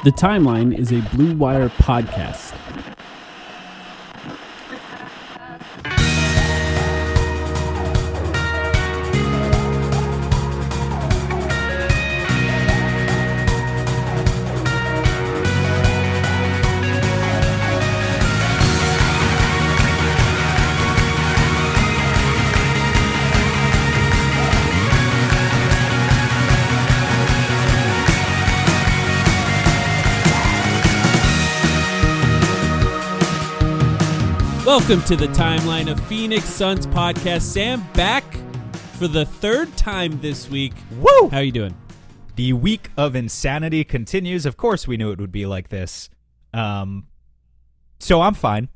The Timeline is a Blue Wire podcast. Welcome to the Timeline of Phoenix Suns podcast. Sam, back for the third time this week. Woo! How you doing? The week of insanity continues. Of course, we knew it would be like this. So I'm fine.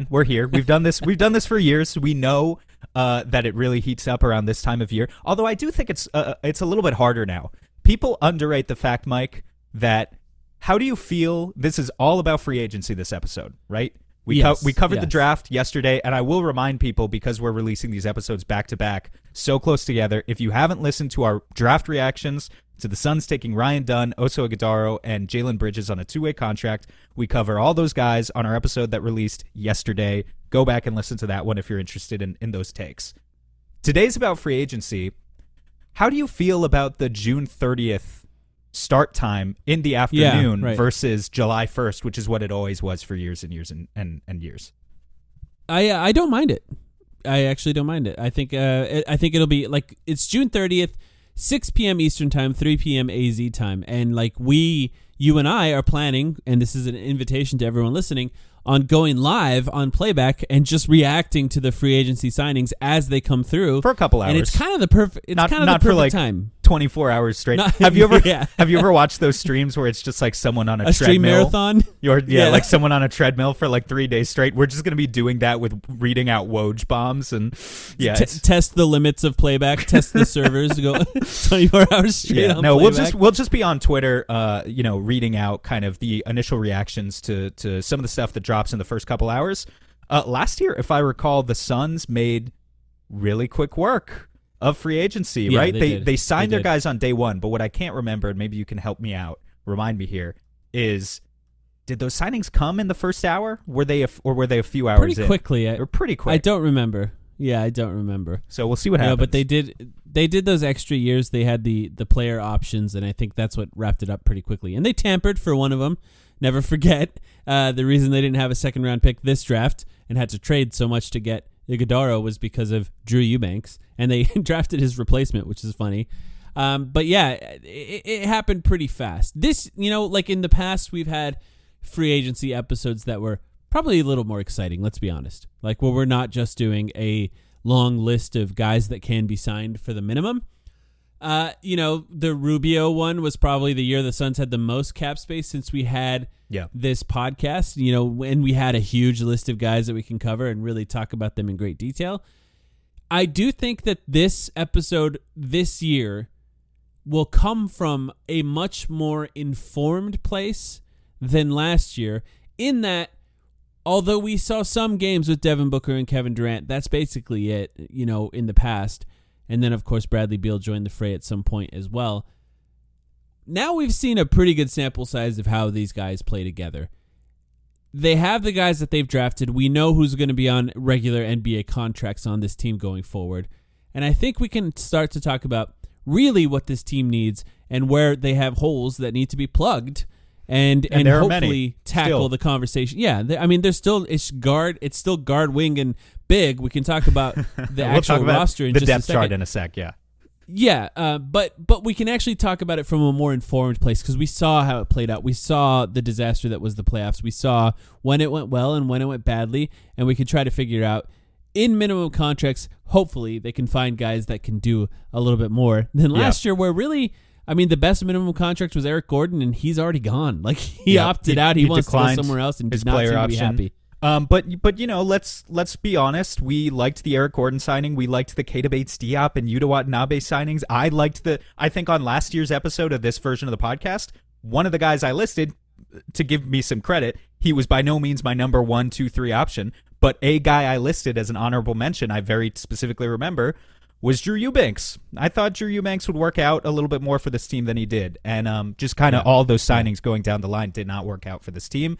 We're here. We've done this. We've done this for years. We know that it really heats up around this time of year. Although I do think it's a little bit harder now. People underrate the fact, Mike, that how do you feel? This is all about free agency. This episode, right? We covered the draft yesterday, and I will remind people, because we're releasing these episodes back-to-back, so close together, if you haven't listened to our draft reactions to the Suns taking Ryan Dunn, Oso Ighodaro, and Jalen Bridges on a two-way contract, we cover all those guys on our episode that released yesterday. Go back and listen to that one if you're interested in those takes. Today's about free agency. How do you feel about the June 30th start time in the afternoon versus July 1st, which is what it always was for years and years and years? I don't mind it. I actually don't mind it. I think it'll be like, it's June 30th, 6 p.m. Eastern time, 3 p.m. AZ time, and like you and I are planning, and this is an invitation to everyone listening, on going live on playback and just reacting to the free agency signings as they come through for a couple hours. And it's kind of the perfect. It's not kind of the perfect for like time. 24 hours straight. Have you ever watched those streams where it's just like someone on a treadmill? Stream marathon? Like someone on a treadmill for like 3 days straight. We're just going to be doing that with reading out Woj bombs and test the limits of playback, test the servers, go 24 hours straight on playback. We'll just be on Twitter, reading out kind of the initial reactions to some of the stuff that drops in the first couple hours. Last year, if I recall, the Suns made really quick work of free agency, right? They signed their guys on day one, but what I can't remember, and maybe you can help me out, remind me here, is did those signings come in the first hour? Were they a few hours pretty quickly? Or pretty quick. I don't remember. Yeah, I don't remember. So we'll see what happens. But they did those extra years. They had the player options, and I think that's what wrapped it up pretty quickly. And they tampered for one of them. Never forget the reason they didn't have a second-round pick this draft and had to trade so much to get Ighodaro was because of Drew Eubanks, and they drafted his replacement, which is funny. But yeah, it happened pretty fast. This, like in the past, we've had free agency episodes that were probably a little more exciting, let's be honest. Like where we're not just doing a long list of guys that can be signed for the minimum. The Rubio one was probably the year the Suns had the most cap space since we had this podcast, when we had a huge list of guys that we can cover and really talk about them in great detail. I do think that this episode this year will come from a much more informed place than last year, in that although we saw some games with Devin Booker and Kevin Durant, that's basically it, in the past. And then, of course, Bradley Beal joined the fray at some point as well. Now we've seen a pretty good sample size of how these guys play together. They have the guys that they've drafted. We know who's going to be on regular NBA contracts on this team going forward. And I think we can start to talk about really what this team needs and where they have holes that need to be plugged and hopefully tackle the conversation. Yeah, there's still it's still guard, wing, and big. We can talk about the actual roster in just a second. The depth chart in a sec, yeah. Yeah, but we can actually talk about it from a more informed place because we saw how it played out. We saw the disaster that was the playoffs. We saw when it went well and when it went badly, and we could try to figure out in minimum contracts, hopefully they can find guys that can do a little bit more than last year, where really, the best minimum contract was Eric Gordon, and he's already gone. Like, he opted out. He wants to go somewhere else and did not seem to be happy. But let's be honest. We liked the Eric Gordon signing. We liked the Keita Bates-Diop and Yuta Watanabe signings. I think on last year's episode of this version of the podcast, one of the guys I listed, to give me some credit, he was by no means my number 1, 2, 3 option, but a guy I listed as an honorable mention, I very specifically remember, was Drew Eubanks. I thought Drew Eubanks would work out a little bit more for this team than he did. And just kind of all those signings going down the line did not work out for this team.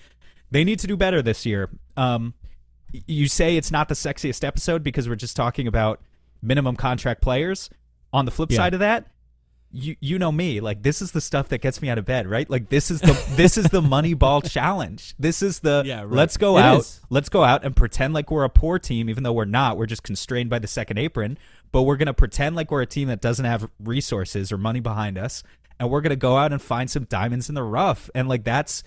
They need to do better this year. You say it's not the sexiest episode because we're just talking about minimum contract players. On the flip side of that, you know me, like this is the stuff that gets me out of bed, right? Like this is the Moneyball challenge. This is the let's go out and pretend like we're a poor team, even though we're not. We're just constrained by the second apron, but we're gonna pretend like we're a team that doesn't have resources or money behind us, and we're gonna go out and find some diamonds in the rough. And like that's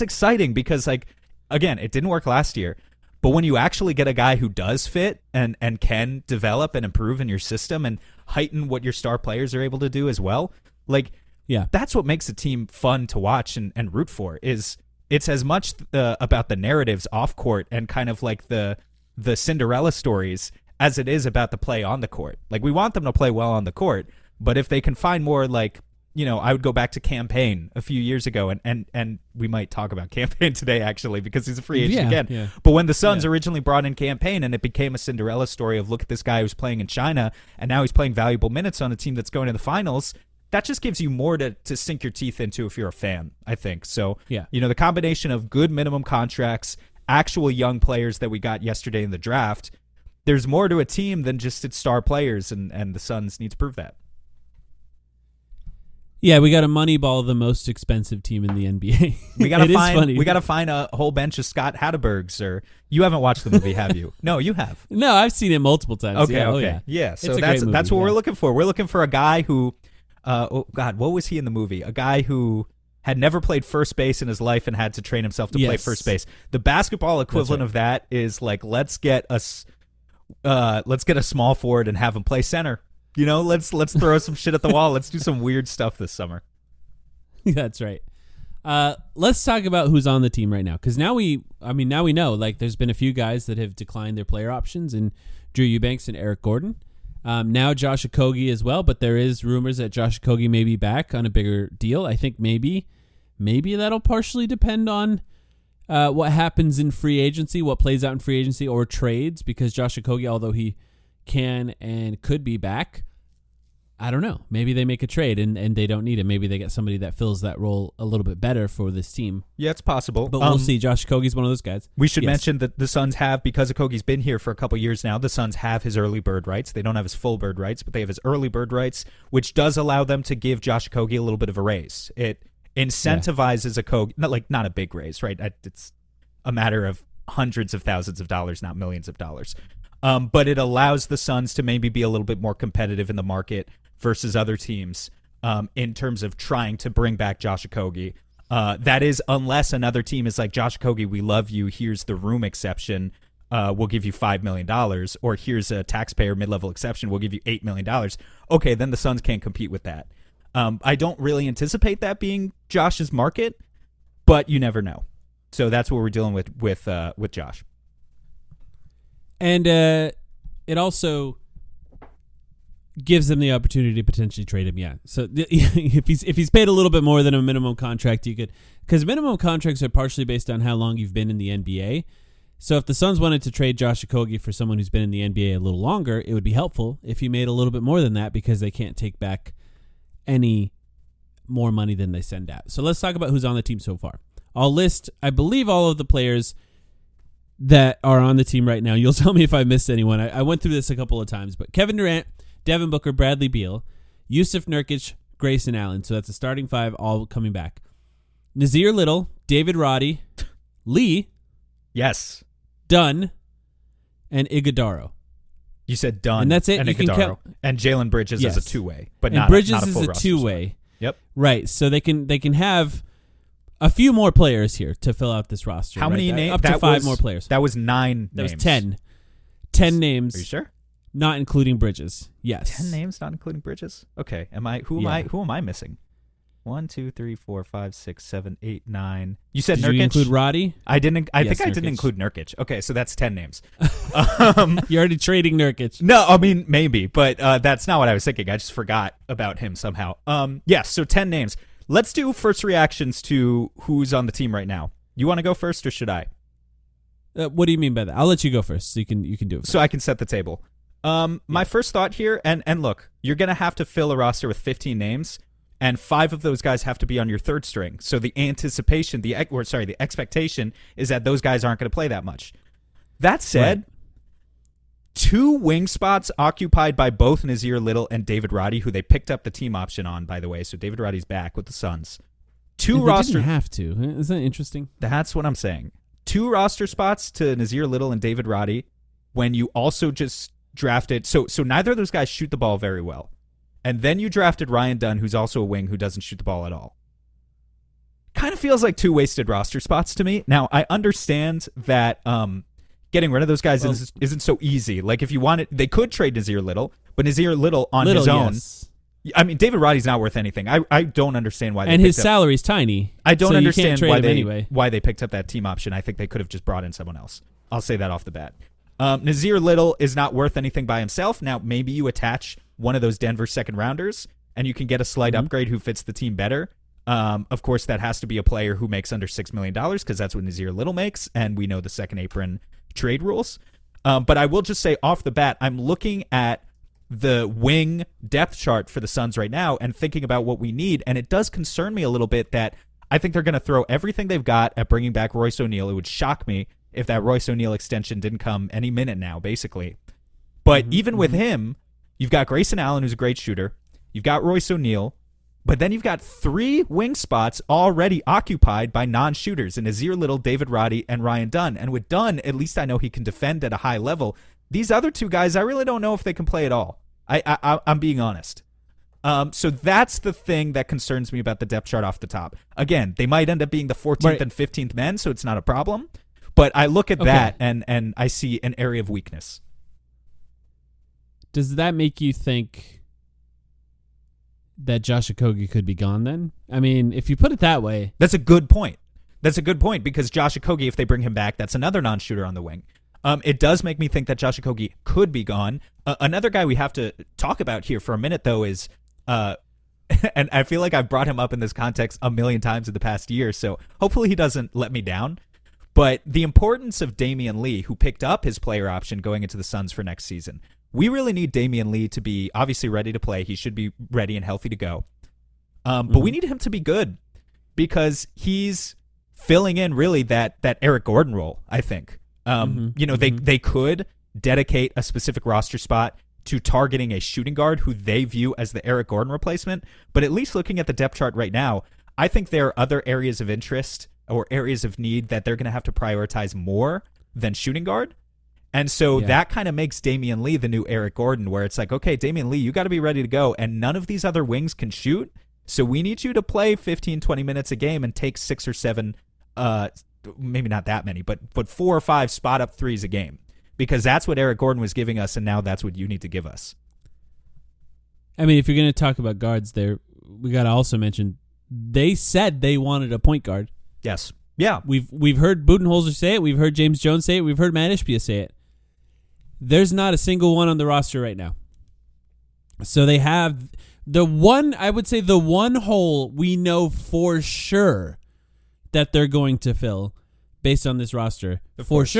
exciting because like again, it didn't work last year. But when you actually get a guy who does fit and can develop and improve in your system and heighten what your star players are able to do as well, like that's what makes a team fun to watch and root for. Is it's as much about the narratives off court and kind of like the Cinderella stories as it is about the play on the court. Like we want them to play well on the court, but if they can find more like, you know, I would go back to Campaign a few years ago, and we might talk about Campaign today, actually, because he's a free agent again. Yeah. But when the Suns originally brought in Campaign and it became a Cinderella story of look at this guy who's playing in China, and now he's playing valuable minutes on a team that's going to the finals, that just gives you more to sink your teeth into if you're a fan, I think. So, you know, the combination of good minimum contracts, actual young players that we got yesterday in the draft, there's more to a team than just its star players, and the Suns need to prove that. Yeah, we got to Moneyball the most expensive team in the NBA. We got to find a whole bench of Scott Hattebergs. Or you haven't watched the movie, have you? No, you have. No, I've seen it multiple times. Okay. Yeah. So that's what we're looking for. We're looking for a guy who, what was he in the movie? A guy who had never played first base in his life and had to train himself to play first base. The basketball equivalent of that is like let's get a small forward and have him play center. You know, let's throw some shit at the wall. Let's do some weird stuff this summer. That's right. Let's talk about who's on the team right now, because now we know like there's been a few guys that have declined their player options, and Drew Eubanks and Eric Gordon. Now Josh Okogie as well, but there is rumors that Josh Okogie may be back on a bigger deal. I think maybe that'll partially depend on what happens in free agency, what plays out in free agency or trades, because Josh Okogie, although he can and could be back, I don't know. Maybe they make a trade and they don't need him. Maybe they get somebody that fills that role a little bit better for this team. Yeah, it's possible. But we'll see. Josh Okogie's one of those guys. We should mention that the Suns have, because Okogie's been here for a couple years now, the Suns have his early bird rights. They don't have his full bird rights, but they have his early bird rights, which does allow them to give Josh Okogie a little bit of a raise. It incentivizes Okogie, not a big raise, right? It's a matter of hundreds of thousands of dollars, not millions of dollars. But it allows the Suns to maybe be a little bit more competitive in the market versus other teams in terms of trying to bring back Josh Okogie. That is, unless another team is like, Josh Okogie, we love you, here's the room exception, we'll give you $5 million, or here's a taxpayer mid-level exception, we'll give you $8 million. Okay, then the Suns can't compete with that. I don't really anticipate that being Josh's market, but you never know. So that's what we're dealing with Josh. And it also gives them the opportunity to potentially trade him. Yeah. So if he's paid a little bit more than a minimum contract, you could, because minimum contracts are partially based on how long you've been in the NBA. So if the Suns wanted to trade Josh Okogie for someone who's been in the NBA a little longer, it would be helpful if he made a little bit more than that, because they can't take back any more money than they send out. So let's talk about who's on the team so far. I'll list, I believe, all of the players that are on the team right now. You'll tell me if I missed anyone. I went through this a couple of times, but Kevin Durant, Devin Booker, Bradley Beal, Yusuf Nurkic, Grayson Allen. So that's a starting five, all coming back. Nazir Little, David Roddy, Lee, yes, Dunn, and Iguodaro. You said Dunn, and that's it. And you Iguodaro, and Jalen Bridges as a two-way, but and not Bridges not a full is a two-way. Spot. Yep, right. So they can have a few more players here to fill out this roster. How many names? Up to five more players. That was 9 That names. was 10. 10 names. Are you sure? Not including Bridges. Yes. 10 names, not including Bridges? Okay. Who am I missing? 1, 2, 3, 4, 5, 6, 7, 8, 9. You said Did Nurkic? you include Roddy? I didn't. I think I Nurkic. didn't include Nurkic. Okay, so that's 10 names. You're already trading Nurkic. No, I mean, maybe, but that's not what I was thinking. I just forgot about him somehow. Yes, so 10 names. Let's do first reactions to who's on the team right now. You want to go first, or should I? What do you mean by that? I'll let you go first, so you can do it. So I can set the table. My first thought here, and look, you're going to have to fill a roster with 15 names, and 5 of those guys have to be on your third string. So the the expectation is that those guys aren't going to play that much. That said, Right. 2 wing spots occupied by both Nazir Little and David Roddy, who they picked up the team option on, by the way. So David Roddy's back with the Suns. They didn't have to. Isn't that interesting? That's what I'm saying. 2 roster spots to Nazir Little and David Roddy when you also just drafted. So neither of those guys shoot the ball very well. And then you drafted Ryan Dunn, who's also a wing who doesn't shoot the ball at all. Kind of feels like 2 wasted roster spots to me. Now, I understand that getting rid of those guys isn't so easy. Like, if you wanted, they could trade Nazir Little, but Nazir Little on his own. Yes. I mean, David Roddy's not worth anything. I don't understand why they And his picked up. salary's tiny. I don't so understand you can't trade why him why they picked up that team option. I think they could have just brought in someone else. I'll say that off the bat. Nazir Little is not worth anything by himself. Now, maybe you attach one of those Denver second rounders and you can get a slight upgrade who fits the team better. Of course, that has to be a player who makes under $6 million because that's what Nazir Little makes, and we know the second apron trade rules. But I will just say off the bat, I'm looking at the wing depth chart for the Suns right now and thinking about what we need, and it does concern me a little bit that I think they're going to throw everything they've got at bringing back Royce O'Neal. It would shock me if that Royce O'Neal extension didn't come any minute now, basically. But even with him, you've got Grayson Allen, who's a great shooter. You've got Royce O'Neal. But then you've got 3 wing spots already occupied by non-shooters in Nazir Little, David Roddy, and Ryan Dunn. And with Dunn, at least I know he can defend at a high level. These other 2 guys, I really don't know if they can play at all. I'm being honest. So that's the thing that concerns me about the depth chart off the top. Again, they might end up being the 14th and 15th men, so it's not a problem. But I look at that and I see an area of weakness. Does that make you think that Josh Okogie could be gone then? I mean, if you put it that way. That's a good point. Because Josh Okogie, if they bring him back, that's another non-shooter on the wing. It does make me think that Josh Okogie could be gone. Another guy we have to talk about here for a minute, though, is, and I feel like I've brought him up in this context a million times in the past year, so hopefully he doesn't let me down. But the importance of Damian Lee, who picked up his player option going into the Suns for next season. We really need Damian Lee to be obviously ready to play. He should be ready and healthy to go. But we need him to be good because he's filling in really that Eric Gordon role, I think. They could dedicate a specific roster spot to targeting a shooting guard who they view as the Eric Gordon replacement. But at least looking at the depth chart right now, I think there are other areas of interest or areas of need that they're going to have to prioritize more than shooting guard. And so that kind of makes Damian Lee the new Eric Gordon, where it's like, okay, Damian Lee, you got to be ready to go. And none of these other wings can shoot. So we need you to play 15, 20 minutes a game and take 6 or 7, maybe not that many, but 4 or 5 spot up threes a game. Because that's what Eric Gordon was giving us, and now that's what you need to give us. I mean, if you're going to talk about guards there, we got to also mention they said they wanted a point guard. Yes. Yeah. We've heard Budenholzer say it. We've heard James Jones say it. We've heard Matt Ishbia say it. There's not a single one on the roster right now. So they have the one hole we know for sure that they're going to fill based on this roster, Of course,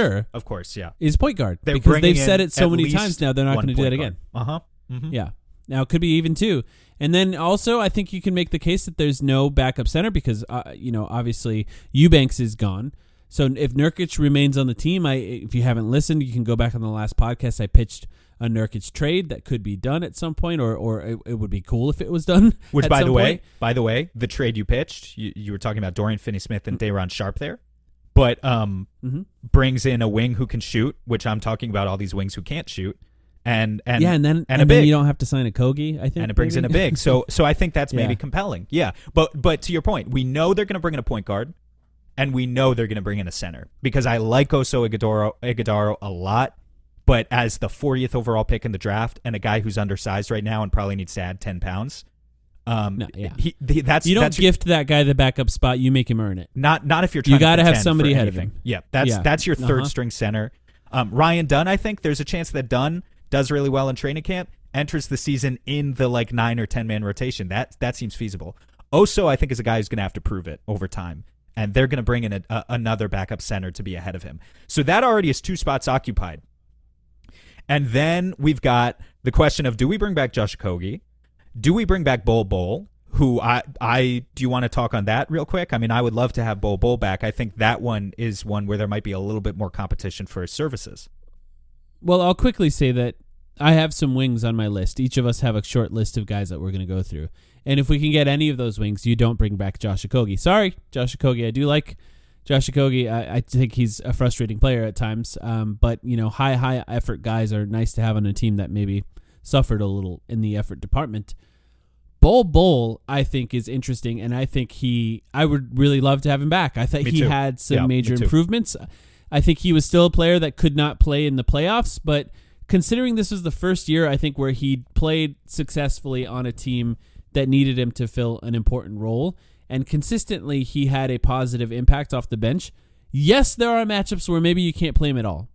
yeah. is point guard. They're because bringing they've said in it so at many least times now, they're not one going to do that point again. guard. Mm-hmm. Yeah. Now, it could be even 2. And then also, I think you can make the case that there's no backup center because, obviously, Eubanks is gone. So if Nurkic remains on the team, if you haven't listened, you can go back on the last podcast. I pitched a Nurkic trade that could be done at some point, or it would be cool if it was done. Which, at by some the point. way, the trade you pitched, you were talking about Dorian Finney-Smith and Day'Ron Sharpe there, but brings in a wing who can shoot, which I'm talking about all these wings who can't shoot. And then you don't have to sign a Kogi, I think. And it brings in a big. So I think that's maybe compelling. Yeah. But to your point, we know they're going to bring in a point guard, and we know they're going to bring in a center because I like Oso Ighodaro a lot, but as the 40th overall pick in the draft and a guy who's undersized right now and probably needs to add 10 pounds. You don't gift that guy the backup spot. You make him earn it. Not if you're trying. You got to have pretend somebody for ahead of anything. him. Yeah. That's your third string center. Ryan Dunn, I think there's a chance that Dunn does really well in training camp, enters the season in the 9 or 10 man rotation. That seems feasible. Oso, I think, is a guy who's going to have to prove it over time, and they're going to bring in another backup center to be ahead of him. So that already is 2 spots occupied. And then we've got the question of, do we bring back Josh Okogie? Do we bring back Bol Bol? Who do you want to talk on that real quick? I mean, I would love to have Bol Bol back. I think that one is one where there might be a little bit more competition for his services. Well, I'll quickly say that I have some wings on my list. Each of us have a short list of guys that we're going to go through. And if we can get any of those wings, you don't bring back Josh Okogie. Sorry, Josh Okogie. I do like Josh Okogie. I think he's a frustrating player at times. But, high effort guys are nice to have on a team that maybe suffered a little in the effort department. Bol Bol, I think, is interesting, and I think I would really love to have him back. I thought he had some major improvements. I think he was still a player that could not play in the playoffs, but considering this was the first year, I think, where he played successfully on a team that needed him to fill an important role, and consistently he had a positive impact off the bench. Yes, there are matchups where maybe you can't play him at all.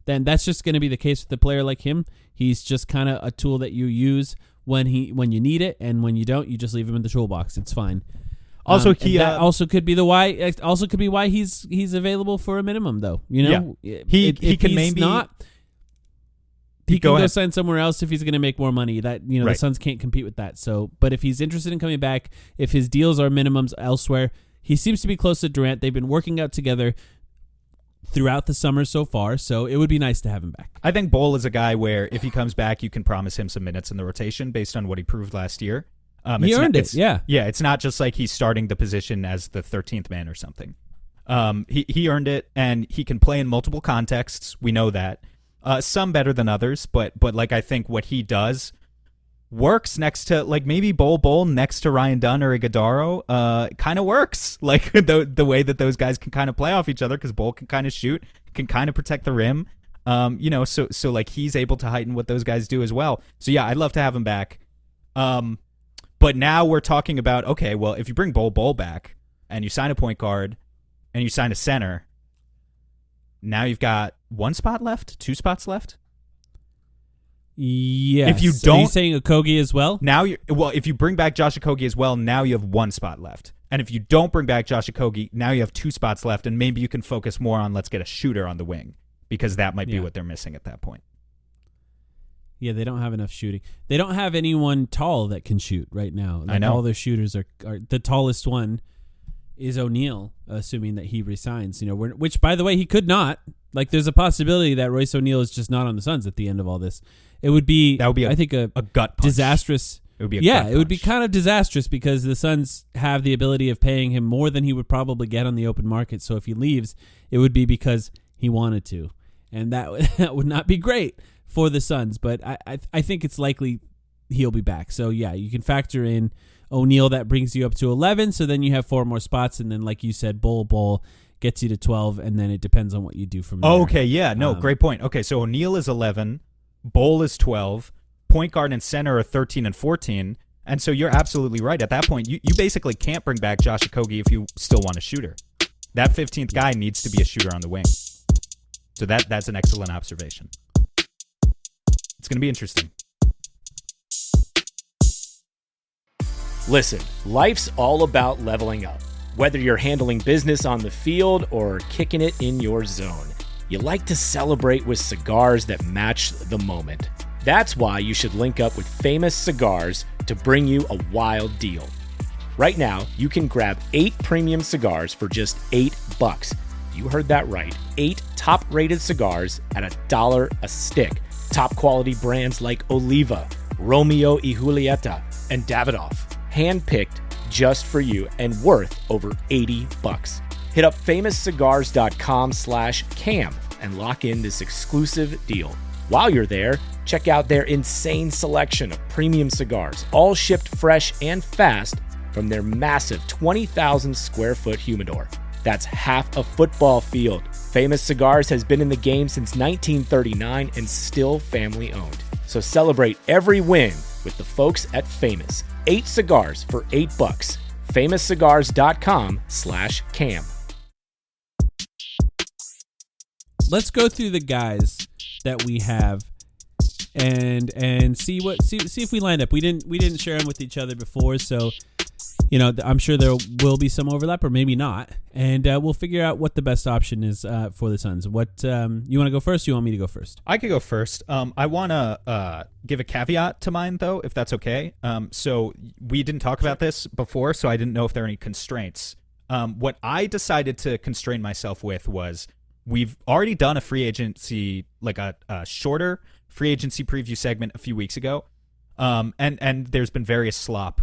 Then that's just going to be the case with a player like him. He's just kind of a tool that you use when you need it, and when you don't, you just leave him in the toolbox. It's fine. Also, that also could be why he's available for a minimum, though. He can maybe not. He can go sign somewhere else if he's going to make more money. That Right. The Suns can't compete with that. So, but if he's interested in coming back, if his deals are minimums elsewhere, he seems to be close to Durant. They've been working out together throughout the summer so far, so it would be nice to have him back. I think Bol is a guy where if he comes back, you can promise him some minutes in the rotation based on what he proved last year. He earned it, yeah. Yeah, it's not just like he's starting the position as the 13th man or something. He earned it, and he can play in multiple contexts. We know that. Some better than others, but like I think what he does works next to, like, maybe Bol next to Ryan Dunn or Iguodaro kind of works. Like the way that those guys can kind of play off each other, because Bol can kind of shoot, can kind of protect the rim. So like he's able to heighten what those guys do as well. So yeah, I'd love to have him back. But now we're talking about, okay, well, if you bring Bol back and you sign a point guard and you sign a center, now you've got 1 spot left, 2 spots left. Yes. If you don't, are you saying Okogie as well? Now if you bring back Josh Okogie as well, now you have 1 spot left. And if you don't bring back Josh Okogie, now you have 2 spots left, and maybe you can focus more on let's get a shooter on the wing, because that might be what they're missing at that point. Yeah, they don't have enough shooting. They don't have anyone tall that can shoot right now. I know. All their shooters are the tallest one is O'Neal, assuming that he resigns. Which, by the way, he could not. Like, there's a possibility that Royce O'Neal is just not on the Suns at the end of all this. That would be I think a gut punch. Disastrous. It would be it would be kind of disastrous, because the Suns have the ability of paying him more than he would probably get on the open market. So if he leaves, it would be because he wanted to, and that would not be great for the Suns. But I think it's likely he'll be back. So yeah, you can factor in O'Neal. That brings you up to 11. So then you have 4 more spots, and then, like you said, Bol gets you to 12, and then it depends on what you do from there. Okay, yeah, no, great point. Okay, so O'Neal is 11, Bol is 12, point guard and center are 13 and 14, and so you're absolutely right. At that point, you basically can't bring back Josh Okogie if you still want a shooter. That 15th guy needs to be a shooter on the wing. So that's an excellent observation. It's going to be interesting. Listen, life's all about leveling up. Whether you're handling business on the field or kicking it in your zone, you like to celebrate with cigars that match the moment. That's why you should link up with Famous Cigars to bring you a wild deal. Right now, you can grab 8 premium cigars for just $8. You heard that right. 8 top-rated cigars at $1 a stick. Top quality brands like Oliva, Romeo y Julieta, and Davidoff. Handpicked just for you and worth over $80. Hit up famouscigars.com/cam and lock in this exclusive deal. While you're there, check out their insane selection of premium cigars, all shipped fresh and fast from their massive 20,000 square foot humidor. That's half a football field. Famous Cigars has been in the game since 1939 and still family owned. So celebrate every win with the folks at Famous. 8 cigars for $8. famouscigars.com/cam. Let's go through the guys that we have and see if we line up. We didn't share them with each other before, so I'm sure there will be some overlap, or maybe not, and we'll figure out what the best option is for the Suns. What you want to go first? Or you want me to go first? I could go first. I want to give a caveat to mine, though, if that's okay. So we didn't talk about this before, so I didn't know if there are any constraints. What I decided to constrain myself with was we've already done a free agency, like a shorter free agency preview segment a few weeks ago. And there's been various slop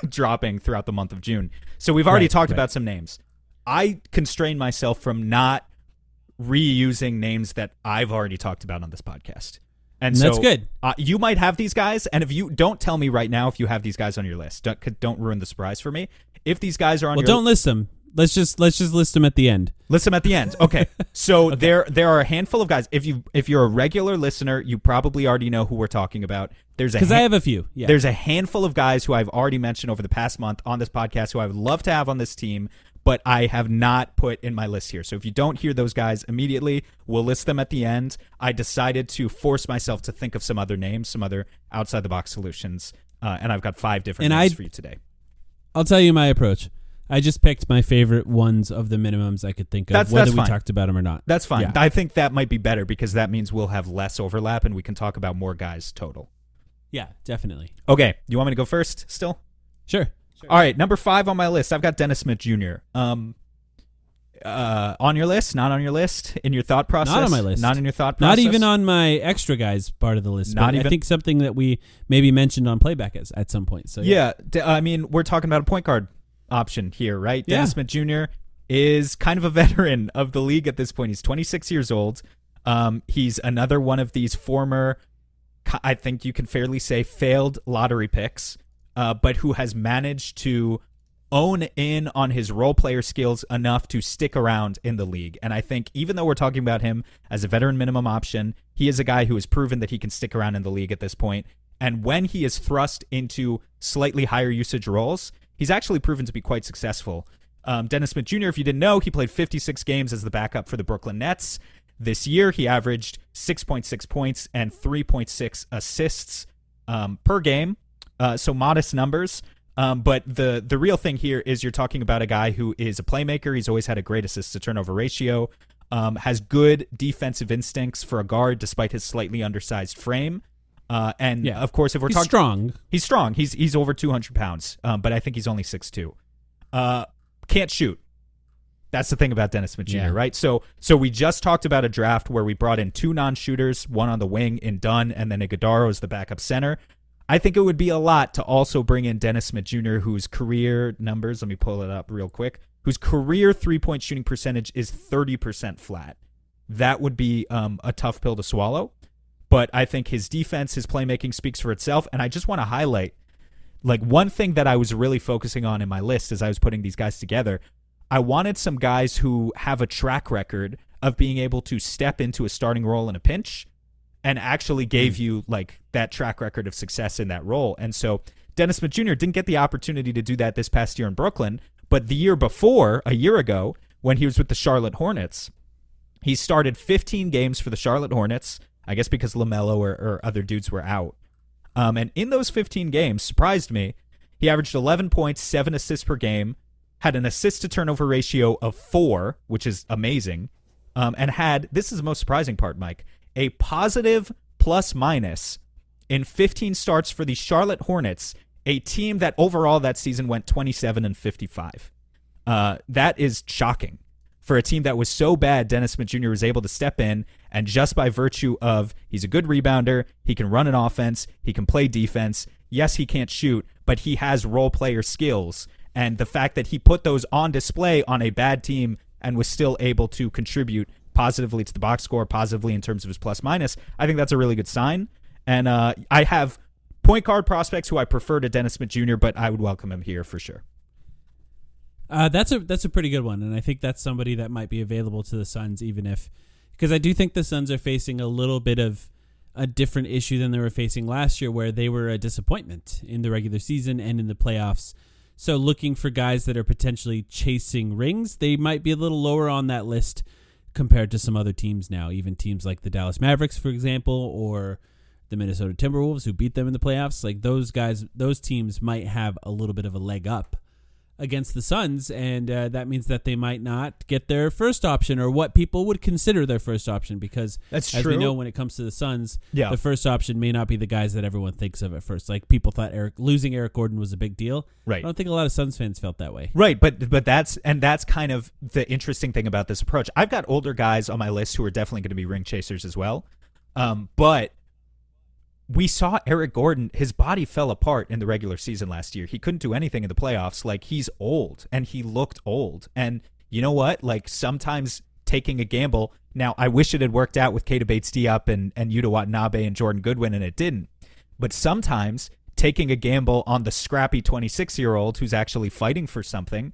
dropping throughout the month of June. So we've already talked about some names. I constrain myself from not reusing names that I've already talked about on this podcast. And so that's good. You might have these guys, and if you don't tell me right now if you have these guys on your list, don't ruin the surprise for me. If these guys are on your don't list them. Let's just list them at the end. List them at the end. Okay. So there are a handful of guys. If you're a regular listener, you probably already know who we're talking about. Because I have a few. Yeah. There's a handful of guys who I've already mentioned over the past month on this podcast who I would love to have on this team, but I have not put in my list here. So if you don't hear those guys immediately, we'll list them at the end. I decided to force myself to think of some other names, some other outside the box solutions, and I've got 5 different names for you today. I'll tell you my approach. I just picked my favorite ones of the minimums I could think of, whether we talked about them or not. That's fine. Yeah. I think that might be better because that means we'll have less overlap and we can talk about more guys total. Yeah, definitely. Okay. You want me to go first still? Sure. All right. Number 5 on my list, I've got Dennis Smith Jr. On your list? Not on your list? In your thought process? Not on my list. Not in your thought process? Not even on my extra guys part of the list. Not even. I think something that we maybe mentioned on playback at some point. So yeah. I mean, we're talking about a point guard option here, right? Yeah. Dennis Smith Jr. is kind of a veteran of the league at this point. He's 26 years old. He's another one of these former, I think you can fairly say, failed lottery picks, but who has managed to own in on his role player skills enough to stick around in the league. And I think even though we're talking about him as a veteran minimum option, he is a guy who has proven that he can stick around in the league at this point. And when he is thrust into slightly higher usage roles, he's actually proven to be quite successful. Dennis Smith Jr., if you didn't know, he played 56 games as the backup for the Brooklyn Nets. This year, he averaged 6.6 points and 3.6 assists per game, so modest numbers. But the real thing here is you're talking about a guy who is a playmaker. He's always had a great assist-to-turnover ratio, has good defensive instincts for a guard despite his slightly undersized frame. Of course, if we're talking, strong. He's strong. He's over 200 pounds, but I think he's only 6'2". Can't shoot. That's the thing about Dennis Smith Jr., right? So we just talked about a draft where we brought in 2 non-shooters, one on the wing in Dunn, and then Iguodala as the backup center. I think it would be a lot to also bring in Dennis Smith Jr., whose career numbers, let me pull it up real quick, whose career three-point shooting percentage is 30% flat. That would be a tough pill to swallow. But I think his defense, his playmaking speaks for itself. And I just want to highlight, like, one thing that I was really focusing on in my list as I was putting these guys together. I wanted some guys who have a track record of being able to step into a starting role in a pinch and actually gave you, like, that track record of success in that role. And so Dennis Smith Jr. didn't get the opportunity to do that this past year in Brooklyn. But the year before, a year ago, when he was with the Charlotte Hornets, he started 15 games for the Charlotte Hornets, I guess because LaMelo or other dudes were out. And in those 15 games, surprised me, he averaged 11 points, 7 assists per game, had an assist-to-turnover ratio of 4, which is amazing, and had, this is the most surprising part, Mike, a positive plus-minus in 15 starts for the Charlotte Hornets, a team that overall that season went 27-55. That is shocking. For a team that was so bad, Dennis Smith Jr. was able to step in, and just by virtue of he's a good rebounder, he can run an offense, he can play defense. Yes, he can't shoot, but he has role player skills. And the fact that he put those on display on a bad team and was still able to contribute positively to the box score, positively in terms of his plus minus, I think that's a really good sign. And I have point guard prospects who I prefer to Dennis Smith Jr., but I would welcome him here for sure. That's a pretty good one, and I think that's somebody that might be available to the Suns, even if, because I do think the Suns are facing a little bit of a different issue than they were facing last year, where they were a disappointment in the regular season and in the playoffs. So looking for guys that are potentially chasing rings, they might be a little lower on that list compared to some other teams now, even teams like the Dallas Mavericks, for example, or the Minnesota Timberwolves, who beat them in the playoffs. Like those guys, those teams might have a little bit of a leg up against the Suns, and that means that they might not get their first option or what people would consider their first option, because That's as true. we know, when it comes to the Suns, Yeah. the first option may not be the guys that everyone thinks of at first. Like, people thought losing Eric Gordon was a big deal. Right. I don't think a lot of Suns fans felt that way. Right, but that's kind of the interesting thing about this approach. I've got older guys on my list who are definitely going to be ring chasers as well, but we saw Eric Gordon, his body fell apart in the regular season last year. He couldn't do anything in the playoffs. Like, he's old, and he looked old. And you know what? Like, sometimes taking a gamble. Now, I wish it had worked out with Keita Bates-Diop and Yuta Watanabe and Jordan Goodwin, and it didn't. But sometimes taking a gamble on the scrappy 26-year-old who's actually fighting for something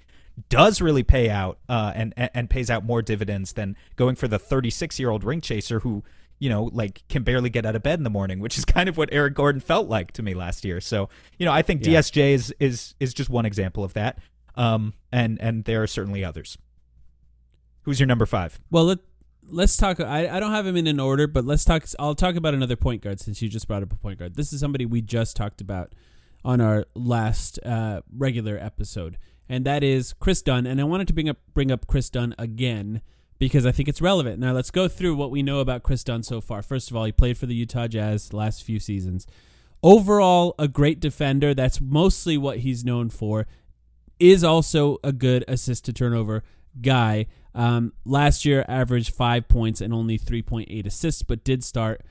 does really pay out and pays out more dividends than going for the 36-year-old ring chaser who, you know, like, can barely get out of bed in the morning, which is kind of what Eric Gordon felt like to me last year. So, you know, I think DSJ is just one example of that. And there are certainly others. Who's your number 5? Well, let's talk. I don't have him in an order, but let's talk. I'll talk about another point guard, since you just brought up a point guard. This is somebody we just talked about on our last regular episode, and that is Chris Dunn. And I wanted to bring up Chris Dunn again, because I think it's relevant. Now, let's go through what we know about Chris Dunn so far. First of all, he played for the Utah Jazz the last few seasons. Overall, a great defender. That's mostly what he's known for. Is also a good assist-to-turnover guy. Last year, averaged 5 points and only 3.8 assists, but did start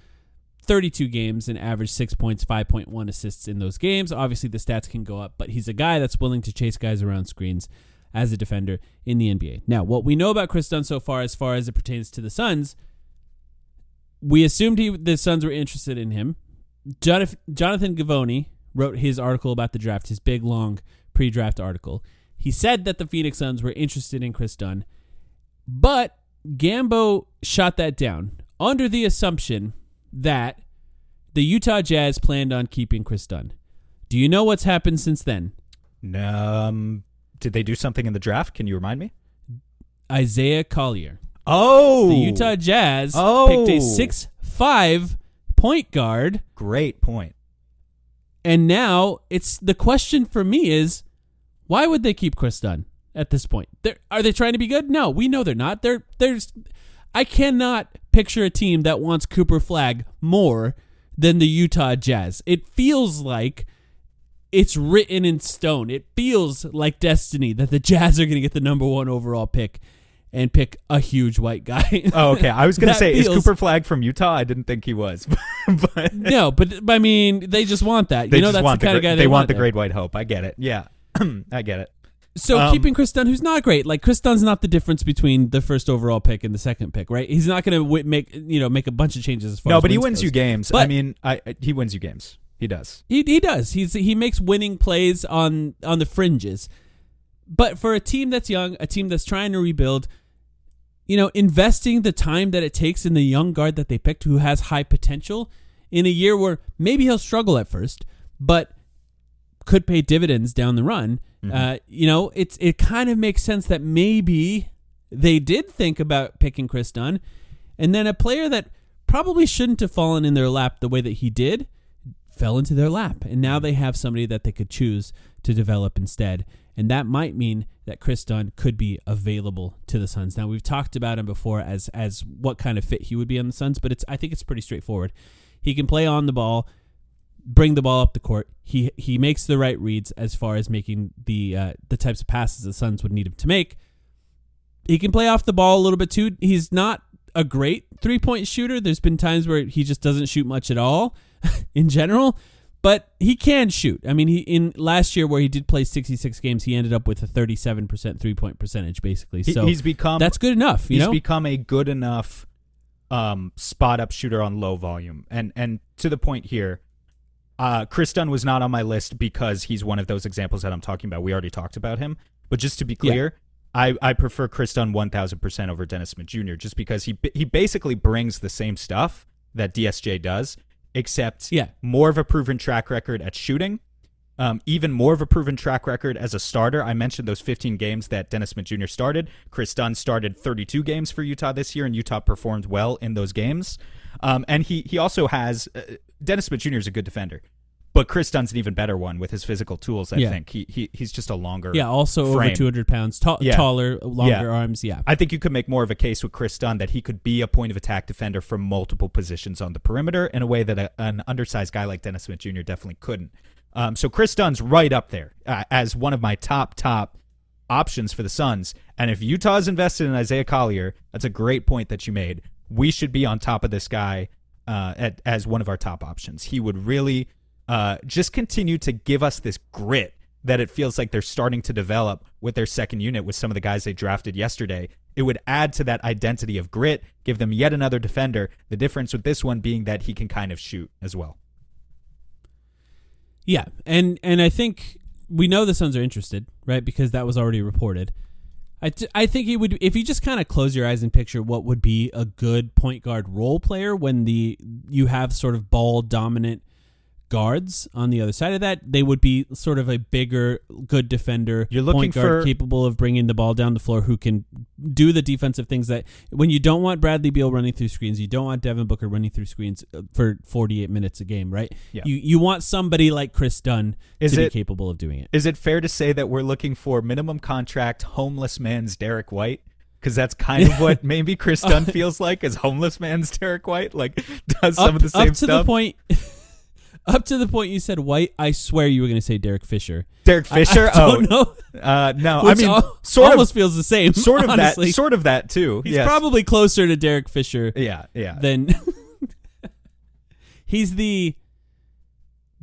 32 games and averaged 6 points, 5.1 assists in those games. Obviously, the stats can go up, but he's a guy that's willing to chase guys around screens as a defender in the NBA. Now, what we know about Chris Dunn so far as it pertains to the Suns, we assumed the Suns were interested in him. Jonathan Givony wrote his article about the draft, his big, long pre-draft article. He said that the Phoenix Suns were interested in Chris Dunn, but Gambo shot that down under the assumption that the Utah Jazz planned on keeping Chris Dunn. Do you know what's happened since then? Did they do something in the draft? Can you remind me? Isaiah Collier. Oh! The Utah Jazz picked a 6'5" point guard. Great point. And now the question for me is, why would they keep Chris Dunn at this point? Are they trying to be good? No, we know they're not. I cannot picture a team that wants Cooper Flagg more than the Utah Jazz. It feels like it's written in stone. It feels like destiny that the Jazz are going to get the number 1 overall pick and pick a huge white guy. Oh, okay. I was going to say, is Cooper Flagg from Utah? I didn't think he was. But no, but I mean, they just want that. They you know, just that's want the kind of guy they want. there. The great white hope. I get it. Yeah, I get it. So keeping Chris Dunn, who's not great, like, Chris Dunn's not the difference between the first overall pick and the second pick, right? He's not going to make a bunch of changes as far as no, but he wins wins goes. you games. But I mean, he wins you games. He does. He does. He makes winning plays on the fringes. But for a team that's young, a team that's trying to rebuild, you know, investing the time that it takes in the young guard that they picked, who has high potential, in a year where maybe he'll struggle at first, but could pay dividends down the run. You know, it kind of makes sense that maybe they did think about picking Chris Dunn, and then a player that probably shouldn't have fallen in their lap the way that he did fell into their lap, and now they have somebody that they could choose to develop instead. And that might mean that Chris Dunn could be available to the Suns. Now, we've talked about him before as what kind of fit he would be on the Suns, but I think it's pretty straightforward. He can play on the ball, bring the ball up the court. He makes the right reads as far as making the types of passes the Suns would need him to make. He can play off the ball a little bit too. He's not a great three-point shooter. There's been times where he just doesn't shoot much at all in general, but he can shoot. I mean, in last year where he did play 66 games, he ended up with a 37% three-point percentage, basically. So he's become that's good enough. He's become a good enough spot-up shooter on low volume. And to the point here, Chris Dunn was not on my list because he's one of those examples that I'm talking about. We already talked about him. But just to be clear, I prefer Chris Dunn 1,000% over Dennis Smith Jr. just because he basically brings the same stuff that DSJ does, except more of a proven track record at shooting, even more of a proven track record as a starter. I mentioned those 15 games that Dennis Smith Jr. started. Chris Dunn started 32 games for Utah this year, and Utah performed well in those games. And he also has Dennis Smith Jr. is a good defender, But Chris Dunn's an even better one with his physical tools, I Yeah. think. He's just a longer also frame. over 200 pounds, Yeah. taller, longer Yeah. arms. Yeah. I think you could make more of a case with Chris Dunn that he could be a point of attack defender from multiple positions on the perimeter in a way that an undersized guy like Dennis Smith Jr. definitely couldn't. So Chris Dunn's right up there as one of my top options for the Suns. And if Utah's invested in Isaiah Collier, that's a great point that you made. We should be on top of this guy as one of our top options. He would really just continue to give us this grit that it feels like they're starting to develop with their second unit with some of the guys they drafted yesterday. It would add to that identity of grit, give them yet another defender. The difference with this one being that he can kind of shoot as well. Yeah, and I think we know the Suns are interested, right? Because that was already reported. I think he would, if you just kind of close your eyes and picture what would be a good point guard role player when you have sort of ball dominant guards on the other side of that, they would be sort of a bigger, good defender. You're looking point guard for capable of bringing the ball down the floor, who can do the defensive things that when you don't want Bradley Beal running through screens, you don't want Devin Booker running through screens for 48 minutes a game, right? Yeah. You want somebody like Chris Dunn to be capable of doing it. Is it fair to say that we're looking for minimum contract homeless man's Derek White? Because that's kind of what maybe Chris Dunn feels like as homeless man's Derek White. Like does some of the same stuff. Up to the point you said White, I swear you were going to say Derek Fisher. Derek Fisher? I don't know. No. Which I mean, almost feels the same. Sort of honestly. that. Sort of that too. He's probably closer to Derek Fisher. Yeah. Than he's the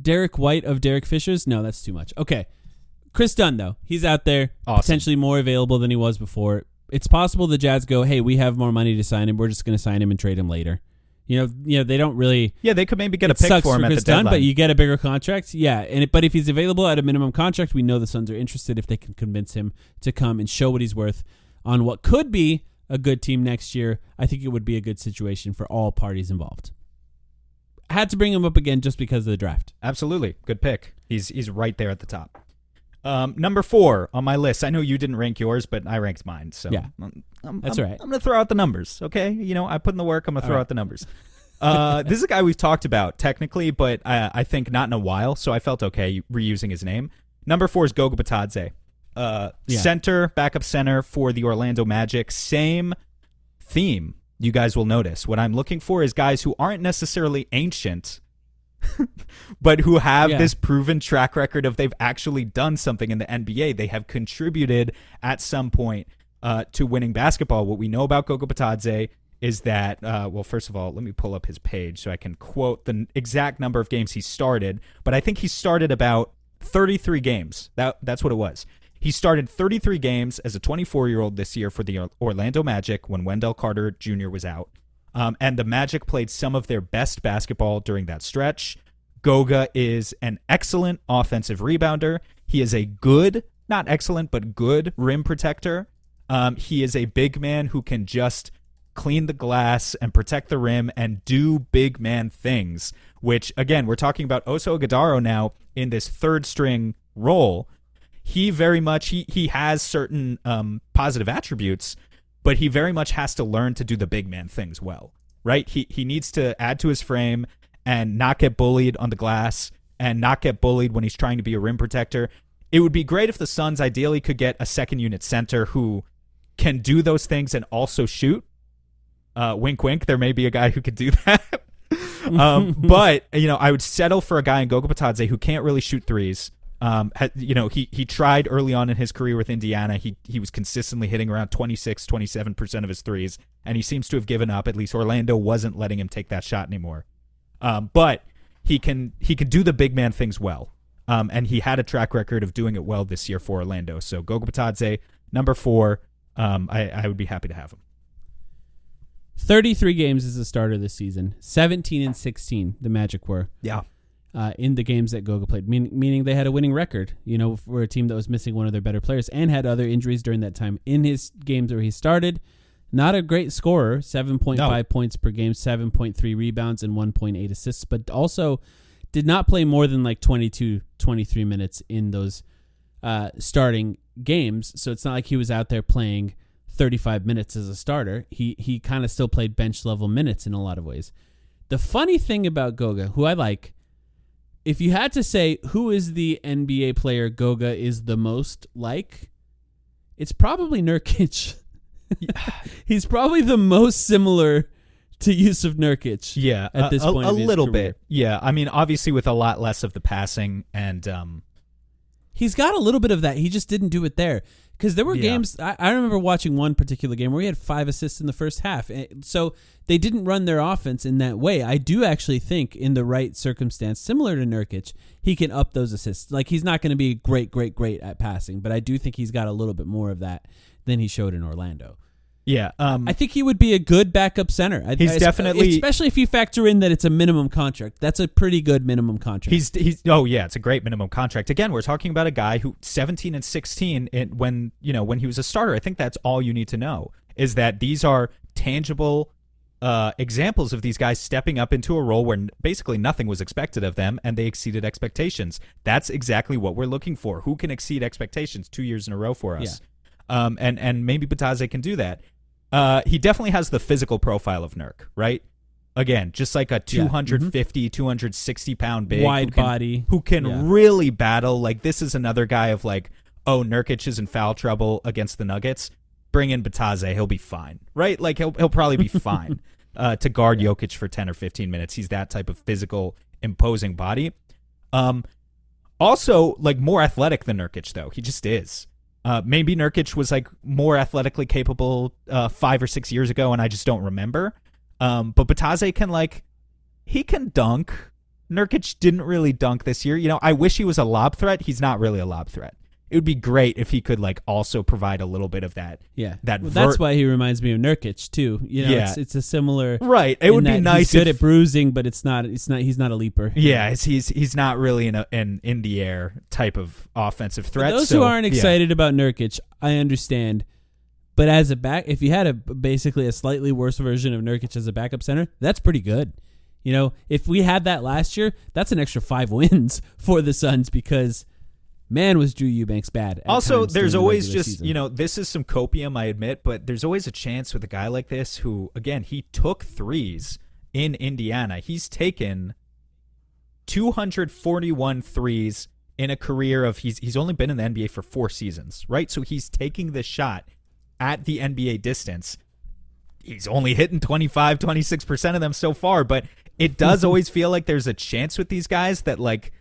Derek White of Derek Fishers. No, that's too much. Okay, Chris Dunn though, he's out there, awesome. Potentially more available than he was before. It's possible the Jazz go, hey, we have more money to sign him. We're just going to sign him and trade him later. You know, they don't really. Yeah, they could maybe get a pick for him at the deadline. But you get a bigger contract. Yeah, but if he's available at a minimum contract, we know the Suns are interested if they can convince him to come and show what he's worth on what could be a good team next year. I think it would be a good situation for all parties involved. I had to bring him up again just because of the draft. Absolutely, good pick. He's right there at the top. Number 4 on my list. I know you didn't rank yours, but I ranked mine. So yeah, that's right. I'm going to throw out the numbers, okay? You know, I put in the work. I'm going to throw out the numbers. This is a guy we've talked about technically, but I think not in a while, so I felt okay reusing his name. Number 4 is Goga Bitadze. Center, backup center for the Orlando Magic. Same theme, you guys will notice. What I'm looking for is guys who aren't necessarily ancient, but who have this proven track record of they've actually done something in the NBA. They have contributed at some point to winning basketball. What we know about Goga Bitadze is that, well, first of all, let me pull up his page so I can quote the exact number of games he started, but I think he started about 33 games. That's what it was. He started 33 games as a 24-year-old this year for the Orlando Magic when Wendell Carter Jr. was out. And the Magic played some of their best basketball during that stretch. Goga is an excellent offensive rebounder. He is a good, not excellent, but good rim protector. He is a big man who can just clean the glass and protect the rim and do big man things, which, again, we're talking about Oso Ighodaro now in this third string role. He very much, he has certain positive attributes, but he very much has to learn to do the big man things well, right? He needs to add to his frame and not get bullied on the glass and not get bullied when he's trying to be a rim protector. It would be great if the Suns ideally could get a second unit center who can do those things and also shoot. Wink, wink. There may be a guy who could do that. But, you know, I would settle for a guy in Goga Bitadze who can't really shoot threes. He tried early on in his career with Indiana. He was consistently hitting around 27% of his threes, and he seems to have given up. At least Orlando wasn't letting him take that shot anymore. But he can do the big man things well. And he had a track record of doing it well this year for Orlando. So Goga Bitadze, number 4, I would be happy to have him. 33 games as a starter this season. 17-16 the Magic were. Yeah. In the games that Goga played, meaning they had a winning record, you know, for a team that was missing one of their better players and had other injuries during that time. In his games where he started, not a great scorer, 7.5 points per game, 7.3 rebounds, and 1.8 assists, but also did not play more than like 22, 23 minutes in those starting games. So it's not like he was out there playing 35 minutes as a starter. He kind of still played bench level minutes in a lot of ways. The funny thing about Goga, who I like, if you had to say who is the NBA player Goga is the most like, it's probably Nurkic. He's probably the most similar to Yusuf Nurkic. Yeah, at this point, a of his little career. bit. Yeah, I mean, obviously with a lot less of the passing and He's got a little bit of that. He just didn't do it there. Because there were Yeah. games, I remember watching one particular game where he had 5 assists in the first half. So they didn't run their offense in that way. I do actually think in the right circumstance, similar to Nurkic, he can up those assists. Like, he's not going to be great at passing, but I do think he's got a little bit more of that than he showed in Orlando. yeah, I think he would be a good backup center. He's definitely- especially if you factor in that it's a minimum contract. That's a pretty good minimum contract. he's oh yeah, it's a great minimum contract. Again, we're talking about a guy who 17 and 16 when he was a starter. I think that's all you need to know is that these are tangible examples of these guys stepping up into a role where basically nothing was expected of them and they exceeded expectations. That's exactly what we're looking for. Who can exceed expectations 2 years in a row for us? And maybe Bitadze can do that. He definitely has the physical profile of Nurk, right? Again, just like a 250, 260 pound big wide body who can really battle. Like, this is another guy of like, oh, Nurkic is in foul trouble against the Nuggets. Bring in Bitadze, he'll be fine, right? Like, he'll probably be fine to guard Jokic for 10 or 15 minutes. He's that type of physical, imposing body. Also, like, more athletic than Nurkic, though. He just is. Maybe Nurkic was like more athletically capable 5 or 6 years ago, and I just don't remember. But Bitadze he can dunk. Nurkic didn't really dunk this year. I wish he was a lob threat. He's not really a lob threat. It would be great if he could also provide a little bit of that. Yeah, that's why he reminds me of Nurkic too. It's a similar right. It would be nice. He's good at bruising, but it's not. He's not a leaper. Yeah, he's not really an in the air type of offensive threat. For those who aren't excited about Nurkic, I understand. But as a back, if you had basically a slightly worse version of Nurkic as a backup center, that's pretty good. If we had that last year, that's an extra 5 wins for the Suns because. Man, was Drew Eubanks bad. Also, there's always just, season. This is some copium, I admit, but there's always a chance with a guy like this who, again, he took threes in Indiana. He's taken 241 threes in a career of, he's only been in the NBA for 4 seasons, right? So he's taking the shot at the NBA distance. He's only hitting 25, 26% of them so far, but it does always feel like there's a chance with these guys that, like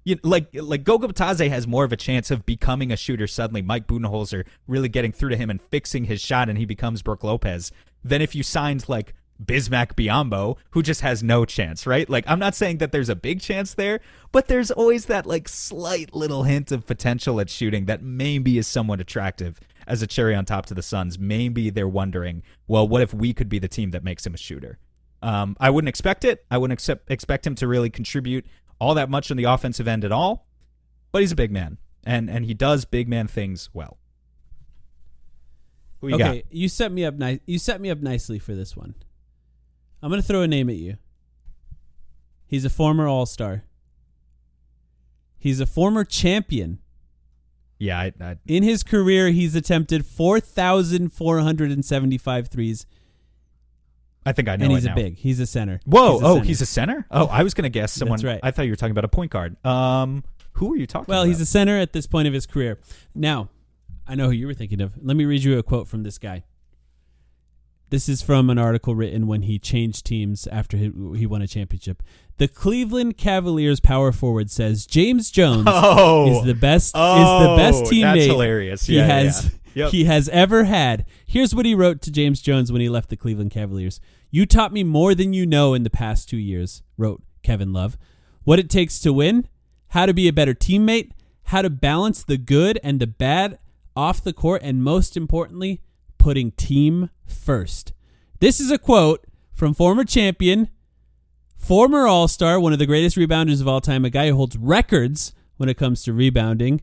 Goga Bitadze has more of a chance of becoming a shooter suddenly. Mike Budenholzer really getting through to him and fixing his shot, and he becomes Brook Lopez. Than if you signed like Bismack Biyombo, who just has no chance, right? Like, I'm not saying that there's a big chance there, but there's always that like slight little hint of potential at shooting that maybe is somewhat attractive as a cherry on top to the Suns. Maybe they're wondering, well, what if we could be the team that makes him a shooter? I wouldn't expect it. I wouldn't expect him to really contribute all that much on the offensive end at all, but he's a big man, and he does big man things well. Who you got? You set me up nice. You set me up nicely for this one. I'm gonna throw a name at you. He's a former All-Star. He's a former champion. Yeah, in his career, he's attempted 4,475 threes. I think I know. And he's it now. big. He's a center. Whoa! He's a center. Oh, I was gonna guess someone. That's right. I thought you were talking about a point guard. Who are you talking about? Well, he's a center at this point of his career. Now, I know who you were thinking of. Let me read you a quote from this guy. This is from an article written when he changed teams after he won a championship. The Cleveland Cavaliers power forward says James Jones is the best teammate that's hilarious. He has ever had. Here's what he wrote to James Jones when he left the Cleveland Cavaliers. "You taught me more than you know in the past 2 years," wrote Kevin Love. "What it takes to win, how to be a better teammate, how to balance the good and the bad off the court, and most importantly, putting team first." This is a quote from former champion, former All-Star, one of the greatest rebounders of all time, a guy who holds records when it comes to rebounding,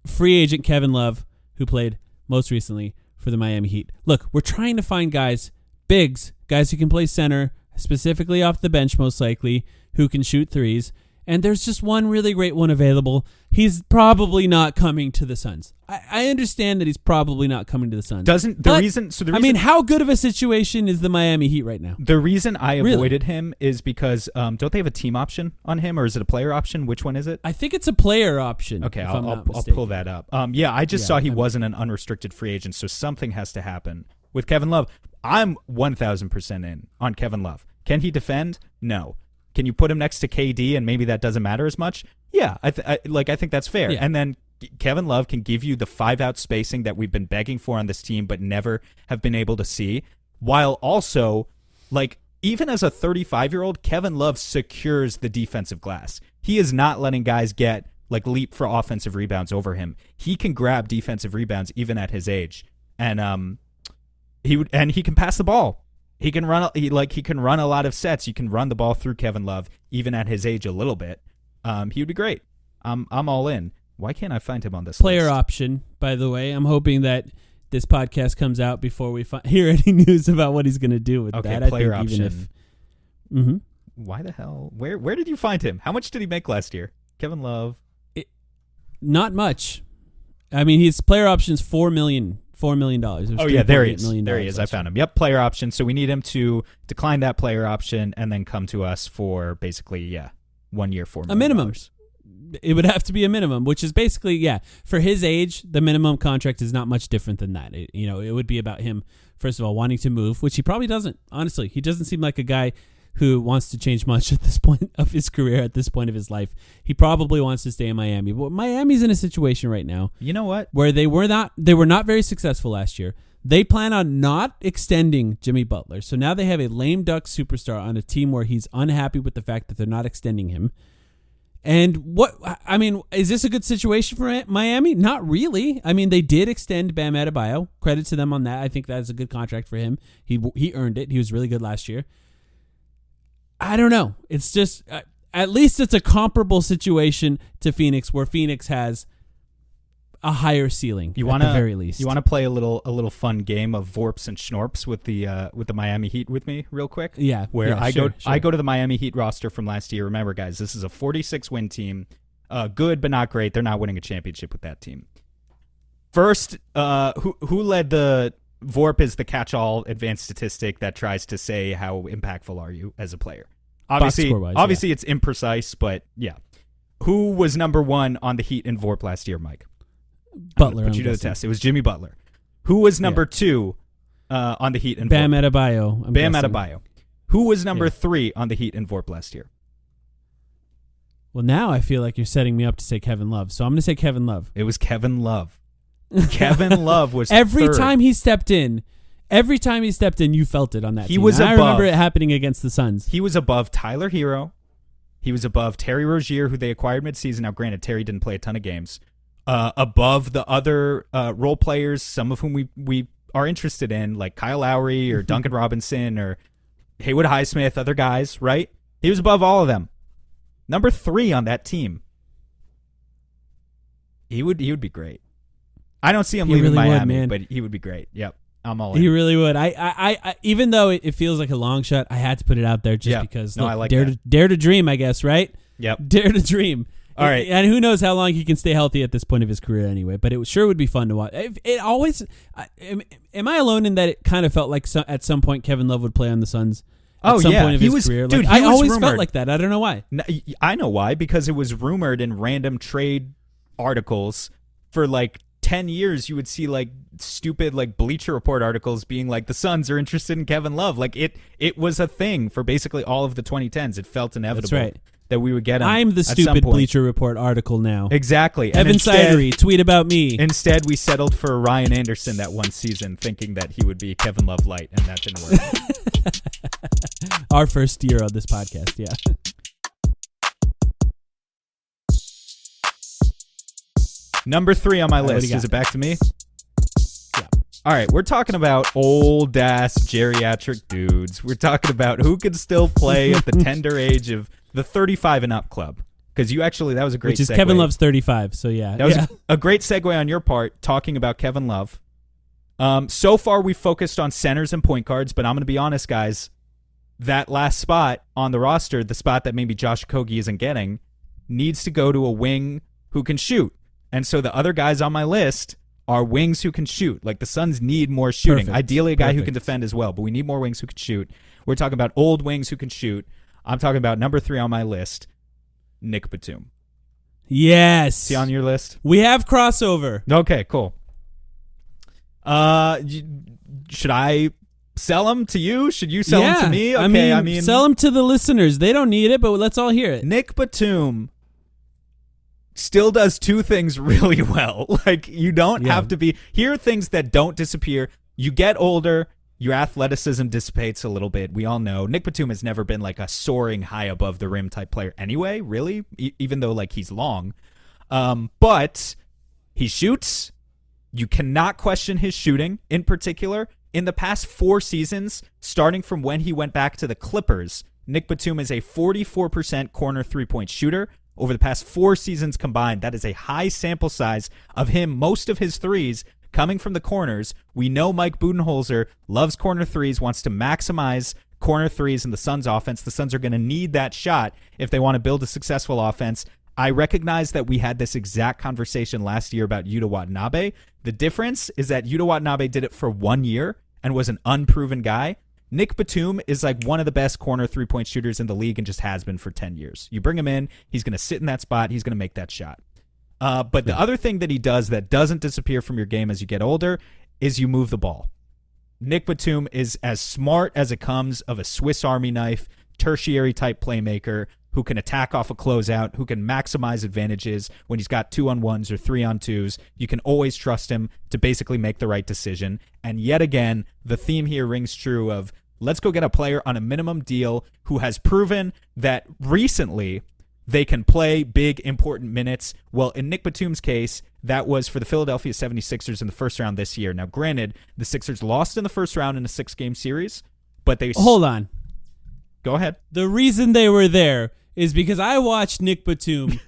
free agent Kevin Love, who played most recently for the Miami Heat. Look, we're trying to find guys, bigs, guys who can play center, specifically off the bench most likely, who can shoot threes. and there's just one really great one available. He's probably not coming to the Suns. I understand that he's probably not coming to the Suns. I mean, how good of a situation is the Miami Heat right now? The reason I avoided him is because don't they have a team option on him, or is it a player option? Which one is it? I think it's a player option. Okay, I'll pull that up. I just saw he wasn't an unrestricted free agent, so something has to happen with Kevin Love. I'm 1,000% in on Kevin Love. Can he defend? No. Can you put him next to KD and maybe that doesn't matter as much? Yeah, I think that's fair. Yeah. And then Kevin Love can give you the 5-out spacing that we've been begging for on this team but never have been able to see, while also, like, even as a 35-year-old, Kevin Love secures the defensive glass. He is not letting guys get, like, leap for offensive rebounds over him. He can grab defensive rebounds even at his age. And he can pass the ball. He can run a lot of sets. You can run the ball through Kevin Love even at his age a little bit. He would be great. I'm all in. Why can't I find him on this player list? option? By the way, I'm hoping that this podcast comes out before we hear any news about what he's going to do with that. Player option. Why the hell? Where did you find him? How much did he make last year? Kevin Love. Not much. I mean, his player option's $4 million. Oh yeah, there he is. There he is. I found him. Yep, player option. So we need him to decline that player option and then come to us for basically 1 year, $4 million. A minimum. It would have to be a minimum, which is basically for his age, the minimum contract is not much different than that. It would be about him first of all wanting to move, which he probably doesn't. Honestly, he doesn't seem like a guy who wants to change much at this point of his career, at this point of his life. He probably wants to stay in Miami. But Miami's in a situation right now. You know what? Where they were not very successful last year. They plan on not extending Jimmy Butler. So now they have a lame duck superstar on a team where he's unhappy with the fact that they're not extending him. And is this a good situation for Miami? Not really. I mean, they did extend Bam Adebayo. Credit to them on that. I think that's a good contract for him. He earned it. He was really good last year. I don't know. It's just, at least it's a comparable situation to Phoenix, where Phoenix has a higher ceiling at the very least. You want to play a little fun game of Vorps and Schnorps with the Miami Heat with me real quick? Yeah. I go to the Miami Heat roster from last year. Remember, guys, this is a 46-win team. Good, but not great. They're not winning a championship with that team. First, who led the Vorp is the catch-all advanced statistic that tries to say how impactful are you as a player. Obviously, it's imprecise, but yeah. Who was number 1 on the Heat in Vorp last year, Mike? Butler. Put you to the test. It was Jimmy Butler. Who was number 2 on the Heat in Bam Vorp? Adebayo. Bam Adebayo. Who was number 3 on the Heat in Vorp last year? Well, now I feel like you're setting me up to say Kevin Love, so I'm going to say Kevin Love. It was Kevin Love. Kevin Love was every third. time he stepped in, you felt it on that team. I remember it happening against the Suns. He was above Tyler Hero. He was above Terry Rozier, who they acquired midseason. Now, granted, Terry didn't play a ton of games. Above the other role players, some of whom we are interested in, like Kyle Lowry or Duncan Robinson or Haywood Highsmith, other guys, right? He was above all of them. Number 3 on that team. He would be great. I don't see him leaving Miami, but he would be great. Yep. I'm all in. He really would. I even though it feels like a long shot, I had to put it out there just because. No, I like dare that. Dare to dream, I guess, right? Yep. Dare to dream. All right. And who knows how long he can stay healthy at this point of his career anyway, but it sure would be fun to watch. It always... Am I alone in that it kind of felt like at some point Kevin Love would play on the Suns? At some point of his career? Dude, I always rumored. felt like that. I don't know why. I know why, because it was rumored in random trade articles for like 10 years. You would see like stupid like Bleacher Report articles being like the Suns are interested in Kevin Love. Like it was a thing for basically all of the 2010s. It felt inevitable. That's right. That we would get him. I'm the stupid Bleacher Report article now. Exactly. Evan Sidery, tweet about me. Instead, we settled for Ryan Anderson that one season, thinking that he would be Kevin Love light, and that didn't work. Our first year on this podcast, yeah. Number 3 on my list. Is it back to me? Yeah. All right, we're talking about old-ass geriatric dudes. We're talking about who can still play at the tender age of the 35 and up club. Because that was a great segue. Which is Kevin Love's 35, so yeah. That was a great segue on your part, talking about Kevin Love. So far, we've focused on centers and point guards, but I'm going to be honest, guys. That last spot on the roster, the spot that maybe Josh Okogie isn't getting, needs to go to a wing who can shoot. And so the other guys on my list are wings who can shoot. Like the Suns need more shooting. Perfect. Ideally, a guy who Perfect. can defend as well, but we need more wings who can shoot. We're talking about old wings who can shoot. I'm talking about number 3 on my list, Nick Batum. Yes. Is he on your list? We have crossover. Okay, cool. Should I sell him to you? Should you sell him to me? Okay, I mean, sell them to the listeners. They don't need it, but let's all hear it. Nick Batum still does 2 things really well. Like, you don't have to be... Here are things that don't disappear. You get older, your athleticism dissipates a little bit. We all know. Nick Batum has never been like a soaring high above the rim type player anyway, really, even though like he's long. But he shoots. You cannot question his shooting in particular. In the past 4 seasons, starting from when he went back to the Clippers, Nick Batum is a 44% corner three-point shooter. Over the past 4 seasons combined, that is a high sample size of him, most of his threes coming from the corners. We know Mike Budenholzer loves corner threes, wants to maximize corner threes in the Suns offense. The Suns are going to need that shot if they want to build a successful offense. I recognize that we had this exact conversation last year about Yuta Watanabe. The difference is that Yuta Watanabe did it for 1 year and was an unproven guy. Nick Batum is like one of the best corner three-point shooters in the league and just has been for 10 years. You bring him in, he's going to sit in that spot, he's going to make that shot. But the other thing that he does that doesn't disappear from your game as you get older is you move the ball. Nick Batum is as smart as it comes of a Swiss Army knife, tertiary-type playmaker who can attack off a closeout, who can maximize advantages when he's got 2-on-1s or 3-on-2s. You can always trust him to basically make the right decision. And yet again, the theme here rings true of let's go get a player on a minimum deal who has proven that recently they can play big, important minutes. Well, in Nick Batum's case, that was for the Philadelphia 76ers in the first round this year. Now, granted, the Sixers lost in the first round in a 6-game series, but they... Hold on. Go ahead. The reason they were there is because I watched Nick Batum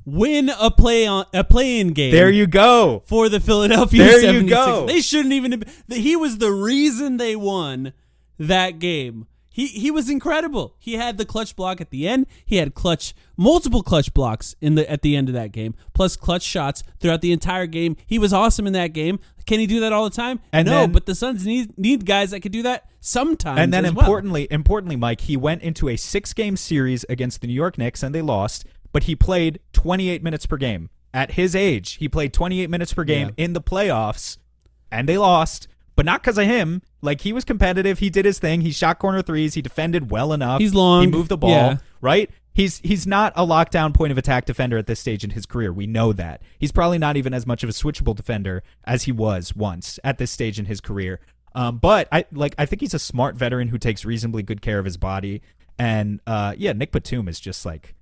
win a play-in game. There you go. For the Philadelphia 76ers. There you go. They shouldn't even have... He was the reason they won that game. He was incredible. He had the clutch block at the end. He had multiple clutch blocks at the end of that game, plus clutch shots throughout the entire game. He was awesome in that game. Can he do that all the time? No, but the Suns need guys that could do that sometimes. And then as importantly, Mike, he went into a 6-game series against the New York Knicks and they lost, but he played 28 minutes per game. At his age, he played 28 minutes per game in the playoffs and they lost. But not because of him. Like, he was competitive. He did his thing. He shot corner threes. He defended well enough. He's long. He moved the ball, right? He's not a lockdown point of attack defender at this stage in his career. We know that. He's probably not even as much of a switchable defender as he was once at this stage in his career. But I think he's a smart veteran who takes reasonably good care of his body. And Nick Batum is just like,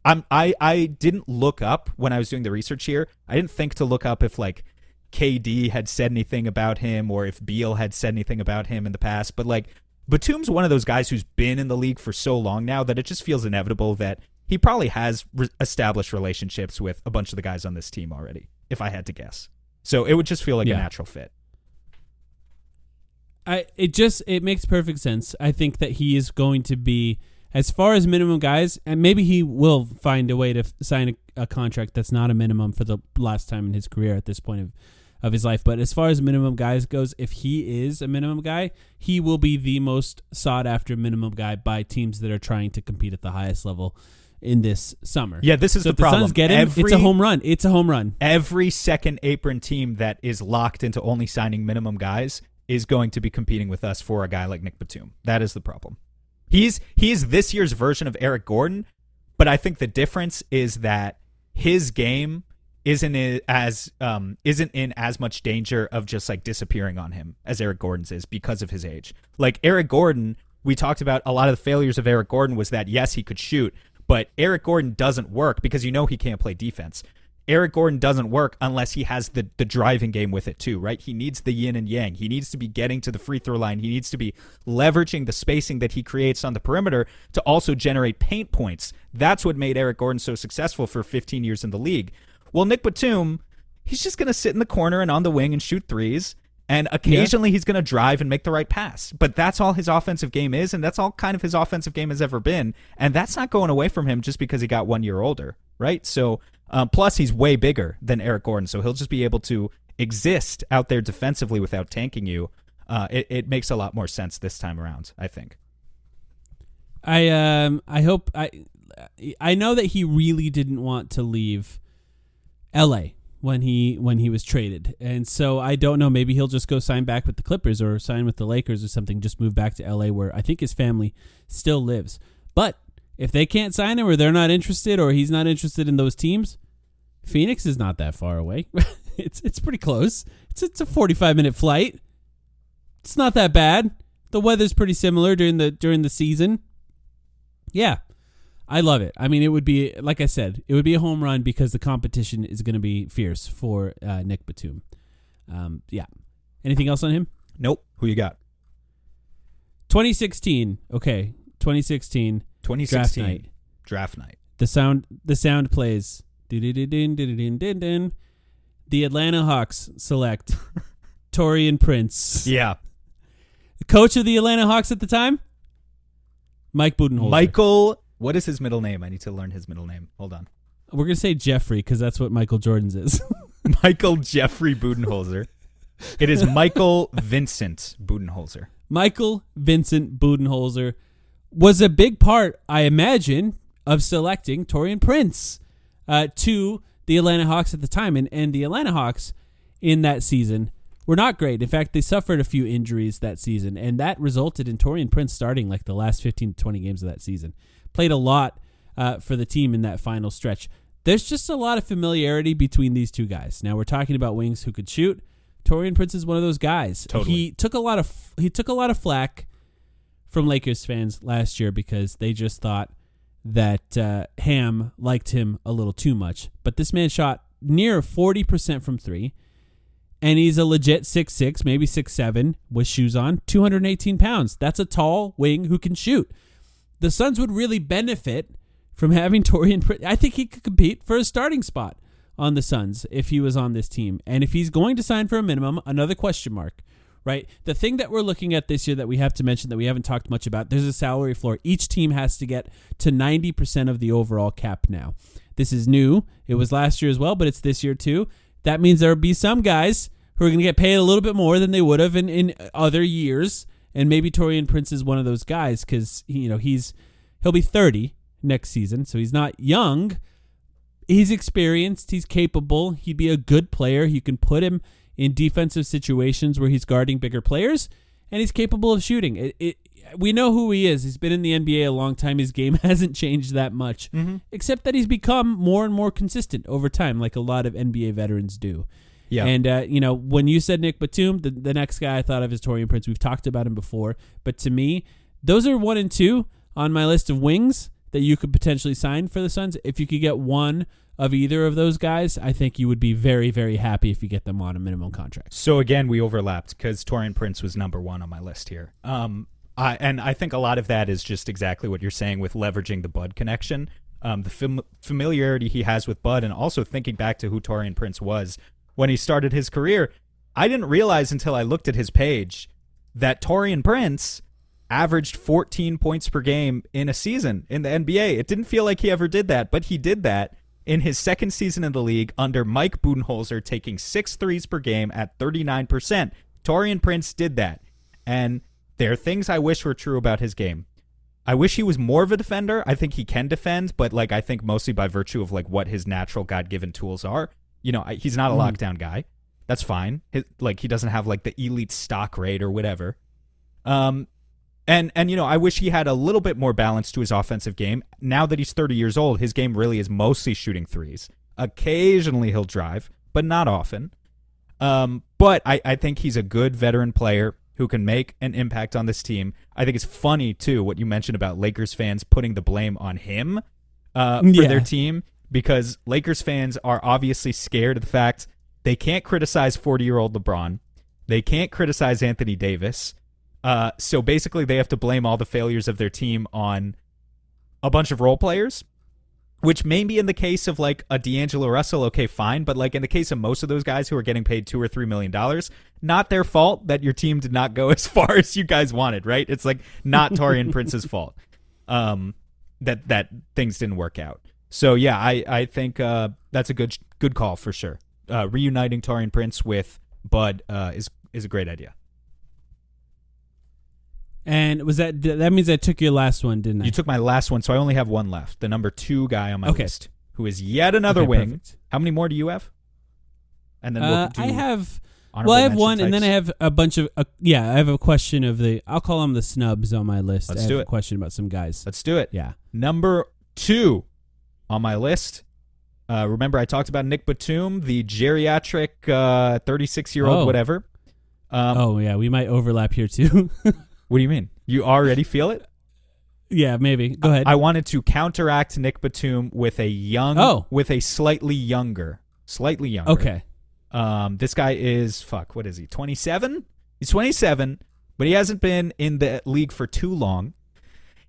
I didn't look up when I was doing the research here. I didn't think to look up if like KD had said anything about him or if Beal had said anything about him in the past. But like, Batum's one of those guys who's been in the league for so long now that it just feels inevitable that he probably has established relationships with a bunch of the guys on this team already, if I had to guess. So it would just feel like a natural fit. It makes perfect sense. I think that he is going to be, as far as minimum guys, and maybe he will find a way to sign a contract that's not a minimum for the last time in his career at this point of his life. But as far as minimum guys goes, if he is a minimum guy, he will be the most sought after minimum guy by teams that are trying to compete at the highest level in this summer. Yeah, this is so the problem. If the Suns get him, it's a home run. It's a home run. Every second apron team that is locked into only signing minimum guys is going to be competing with us for a guy like Nick Batum. That is the problem. He's this year's version of Eric Gordon, but I think the difference is that his game isn't in as much danger of just like disappearing on him as Eric Gordon's is because of his age. Like Eric Gordon, we talked about a lot of the failures of Eric Gordon was that yes, he could shoot, but Eric Gordon doesn't work because you know he can't play defense. Eric Gordon doesn't work unless he has the driving game with it too, right? He needs the yin and yang. He needs to be getting to the free throw line. He needs to be leveraging the spacing that he creates on the perimeter to also generate paint points. That's what made Eric Gordon so successful for 15 years in the league. Well, Nick Batum, he's just going to sit in the corner and on the wing and shoot threes. And occasionally he's going to drive and make the right pass. But that's all his offensive game is, and that's all kind of his offensive game has ever been. And that's not going away from him just because he got 1 year older, right? So, plus he's way bigger than Eric Gordon, so he'll just be able to exist out there defensively without tanking you. It makes a lot more sense this time around, I think. I hope I know that he really didn't want to leave LA when he was traded. And so I don't know, maybe he'll just go sign back with the Clippers or sign with the Lakers or something, just move back to LA where I think his family still lives. But if they can't sign him or they're not interested or he's not interested in those teams, Phoenix is not that far away. It's pretty close. It's a 45-minute flight. It's not that bad. The weather's pretty similar during the season. Yeah. I love it. I mean, it would be, like I said, it would be a home run because the competition is going to be fierce for Nick Batum. Yeah. Anything else on him? Nope. Who you got? 2016. Okay. 2016. Draft night. The sound plays. The Atlanta Hawks select Taurean Prince. Yeah. The coach of the Atlanta Hawks at the time? Mike Budenholzer. Michael, what is his middle name? I need to learn his middle name. Hold on. We're going to say Jeffrey because that's what Michael Jordan's is. Michael Jeffrey Budenholzer. It is Michael Vincent Budenholzer. Michael Vincent Budenholzer was a big part, I imagine, of selecting Taurean Prince to the Atlanta Hawks at the time. And the Atlanta Hawks in that season were not great. In fact, they suffered a few injuries that season, and that resulted in Taurean Prince starting like the last 15 to 20 games of that season. Played a lot for the team in that final stretch. There's just a lot of familiarity between these two guys. Now, we're talking about wings who could shoot. Taurean Prince is one of those guys. Totally. He took a lot of flack from Lakers fans last year because they just thought that Ham liked him a little too much. But this man shot near 40% from three, and he's a legit 6'6", maybe 6'7", with shoes on, 218 pounds. That's a tall wing who can shoot. The Suns would really benefit from having Taurean Prince. I think he could compete for a starting spot on the Suns if he was on this team. And if he's going to sign for a minimum, another question mark, right? The thing that we're looking at this year that we have to mention that we haven't talked much about, there's a salary floor. Each team has to get to 90% of the overall cap now. This is new. It was last year as well, but it's this year too. That means there will be some guys who are going to get paid a little bit more than they would have in other years. And maybe Taurean Prince is one of those guys because he'll be 30 next season, so he's not young. He's experienced. He's capable. He'd be a good player. You can put him in defensive situations where he's guarding bigger players, and he's capable of shooting. We know who he is. He's been in the NBA a long time. His game hasn't changed that much, except that he's become more and more consistent over time, like a lot of NBA veterans do. Yeah. And, when you said Nick Batum, the next guy I thought of is Taurean Prince. We've talked about him before. But to me, those are 1 and 2 on my list of wings that you could potentially sign for the Suns. If you could get one of either of those guys, I think you would be very, very happy if you get them on a minimum contract. So, again, we overlapped because Taurean Prince was number 1 on my list here. I think a lot of that is just exactly what you're saying with leveraging the Bud connection. The familiarity he has with Bud, and also thinking back to who Taurean Prince was when he started his career. I didn't realize until I looked at his page that Taurean Prince averaged 14 points per game in a season in the NBA. It didn't feel like he ever did that, but he did that in his second season in the league under Mike Budenholzer, taking 6 threes per game at 39%. Taurean Prince did that. And there are things I wish were true about his game. I wish he was more of a defender. I think he can defend, but I think mostly by virtue of what his natural God-given tools are. He's not a lockdown guy. That's fine. He doesn't have the elite stock rate or whatever. And I wish he had a little bit more balance to his offensive game. Now that he's 30 years old, his game really is mostly shooting threes. Occasionally he'll drive, but not often. But I think he's a good veteran player who can make an impact on this team. I think it's funny, too, what you mentioned about Lakers fans putting the blame on him for their team, because Lakers fans are obviously scared of the fact they can't criticize 40-year-old LeBron. They can't criticize Anthony Davis. So basically they have to blame all the failures of their team on a bunch of role players. which may be in the case of like a D'Angelo Russell, okay, fine. But like in the case of most of those guys who are getting paid $2 or $3 million, not their fault that your team did not go as far as you guys wanted, right? It's like not Taurean Prince's fault that things didn't work out. So yeah, I think that's a good call for sure. Reuniting Taurean Prince with Bud is a great idea. And was that means I took your last one, didn't I? You took my last one, so I only have one left. The number 2 guy on my list, who is yet another wing. Perfect. How many more do you have? And then I have one, and then I have a bunch of I have a question of I'll call them the snubs on my list. Let's I have do a it. question about some guys. Let's do it. Yeah. Number 2 on my list. Remember, I talked about Nick Batum, the geriatric 36-year-old whatever. We might overlap here too. What do you mean? You already feel it? Yeah, maybe. Go ahead. I wanted to counteract Nick Batum with a slightly younger. Okay. This guy is, what is he, 27? He's 27, but he hasn't been in the league for too long.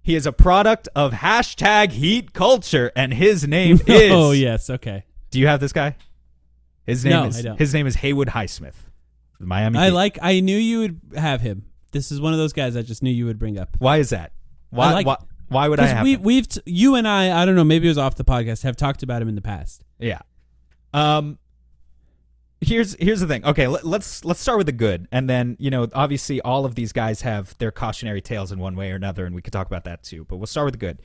He is a product of #Heat culture, and his name is... Oh, yes, okay. Do you have this guy? I don't. His name is Haywood Highsmith. Miami Heat. I knew you would have him. This is one of those guys I just knew you would bring up. Why is that? Why would I have him? You and I don't know, maybe it was off the podcast, have talked about him in the past. Yeah. Here's the thing. Okay, let's start with the good, and then obviously all of these guys have their cautionary tales in one way or another, and we could talk about that too. But we'll start with the good.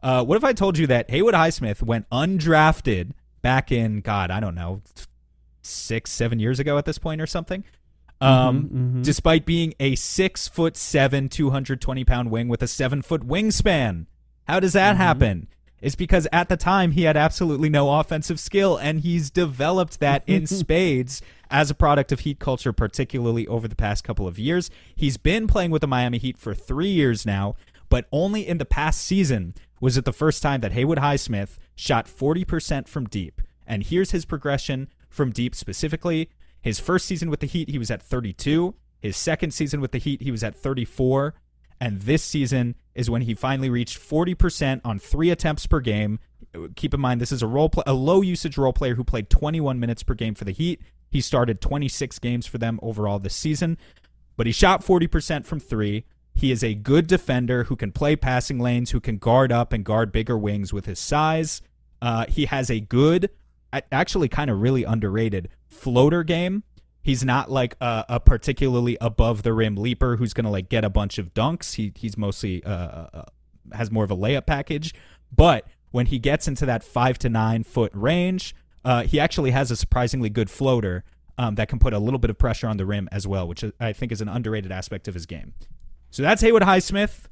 What if I told you that Haywood Highsmith went undrafted back in 6-7 years ago at this point or something? Despite being a 6'7", 220-pound wing with a 7-foot wingspan. How does that happen? It's because at the time he had absolutely no offensive skill, and he's developed that in spades as a product of Heat culture, particularly over the past couple of years. He's been playing with the Miami Heat for 3 years now, but only in the past season was it the first time that Haywood Highsmith shot 40% from deep. And here's his progression from deep specifically. His first season with the Heat, he was at 32. His second season with the Heat, he was at 34. And this season is when he finally reached 40% on 3 attempts per game. Keep in mind, this is a low-usage role player who played 21 minutes per game for the Heat. He started 26 games for them overall this season. But he shot 40% from 3. He is a good defender who can play passing lanes, who can guard up and guard bigger wings with his size. He has a good, actually kind of really underrated floater game. He's not like a particularly above the rim leaper who's going to like get a bunch of dunks. He's mostly has more of a layup package. But when he gets into that 5 to 9 foot range, he actually has a surprisingly good floater that can put a little bit of pressure on the rim as well, which I think is an underrated aspect of his game. So that's Haywood Highsmith.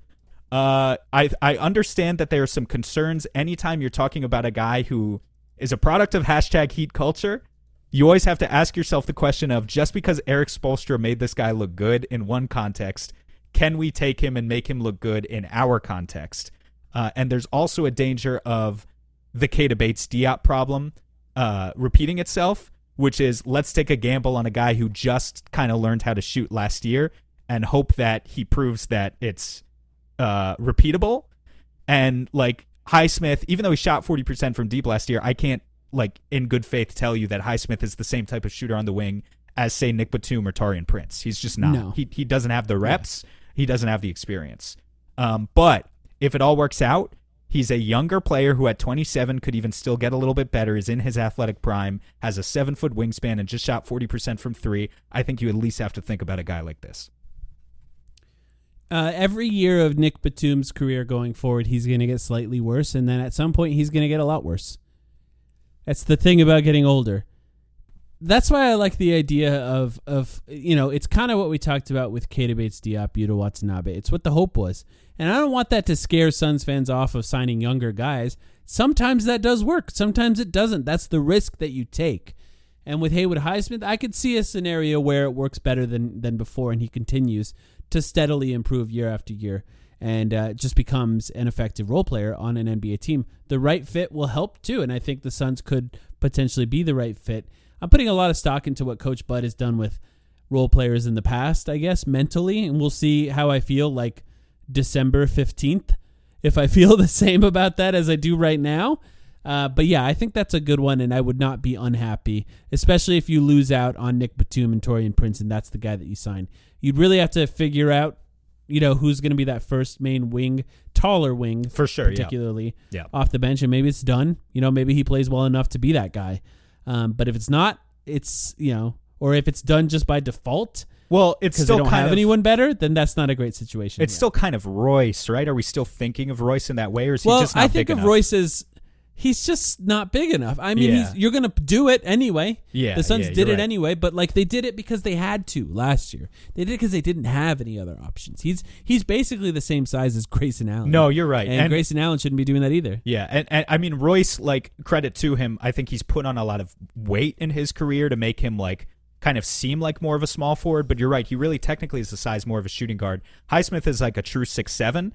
I understand that there are some concerns anytime you're talking about a guy who is a product of #Heat culture. You always have to ask yourself the question of, just because Eric Spoelstra made this guy look good in one context, can we take him and make him look good in our context? And there's also a danger of the Keita Bates-Diop problem repeating itself, which is, let's take a gamble on a guy who just kind of learned how to shoot last year and hope that he proves that it's repeatable. And like Highsmith, even though he shot 40% from deep last year, I can't in good faith tell you that Highsmith is the same type of shooter on the wing as, say, Nick Batum or Taurean Prince. He's just not. No. He doesn't have the reps. Yeah. He doesn't have the experience. But if it all works out, he's a younger player who at 27 could even still get a little bit better, is in his athletic prime, has a 7-foot wingspan, and just shot 40% from 3. I think you at least have to think about a guy like this. Every year of Nick Batum's career going forward, he's going to get slightly worse, and then at some point he's going to get a lot worse. That's the thing about getting older. That's why I like the idea of it's kind of what we talked about with Keita Bates-Diop, Yuta Watanabe. It's what the hope was. And I don't want that to scare Suns fans off of signing younger guys. Sometimes that does work. Sometimes it doesn't. That's the risk that you take. And with Haywood Highsmith, I could see a scenario where it works better than before, and he continues to steadily improve year after year and just becomes an effective role player on an NBA team. The right fit will help too, and I think the Suns could potentially be the right fit. I'm putting a lot of stock into what Coach Bud has done with role players in the past, I guess, mentally, and we'll see how I feel like December 15th, if I feel the same about that as I do right now. But yeah, I think that's a good one, and I would not be unhappy, especially if you lose out on Nick Batum and Taurean Prince, and that's the guy that you sign. You'd really have to figure out, who's going to be that first main wing, taller wing, For sure, particularly Yeah. off the bench, and maybe it's done. Maybe he plays well enough to be that guy. But if it's not, it's or if it's done just by default. Well, it's Because they still don't kind have of anyone better, then that's not a great situation. It's yet. still kind of Royce, right? Are we still thinking of Royce in that way, or is he well. just not I think big of enough? Royce as he's just not big enough. I mean, Yeah. you're gonna do it anyway. Yeah, the Suns yeah, did you're it right. anyway, but they did it because they had to last year. They did it because they didn't have any other options. He's basically the same size as Grayson Allen. No, you're right. and Grayson Allen shouldn't be doing that either. Yeah, and I mean Royce, credit to him, I think he's put on a lot of weight in his career to make him kind of seem like more of a small forward, but you're right, he really technically is the size more of a shooting guard. Highsmith is like a true 6'7",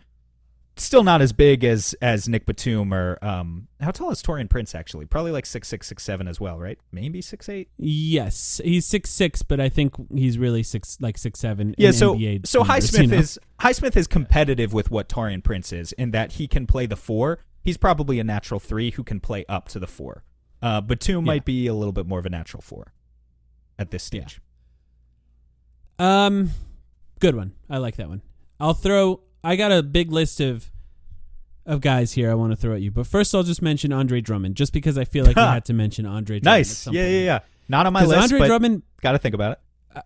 still not as big as Nick Batum or how tall is Taurean Prince actually? Probably like 6'6", 6'7" as well, right? Maybe 6'8". Yes, he's 6'6", but I think he's really 6'7". Yeah, in so NBA so numbers, Highsmith is competitive with what Taurean Prince is in that he can play the 4. He's probably a natural 3 who can play up to the 4. Batum might be a little bit more of a natural 4 at this stage. Good one. I like that one. I got a big list of guys here I want to throw at you, but first I'll just mention Andre Drummond, just because I feel like we had to mention Andre Drummond. Nice. Yeah. Not on my 'Cause list, Andre but Drummond, got to think about it.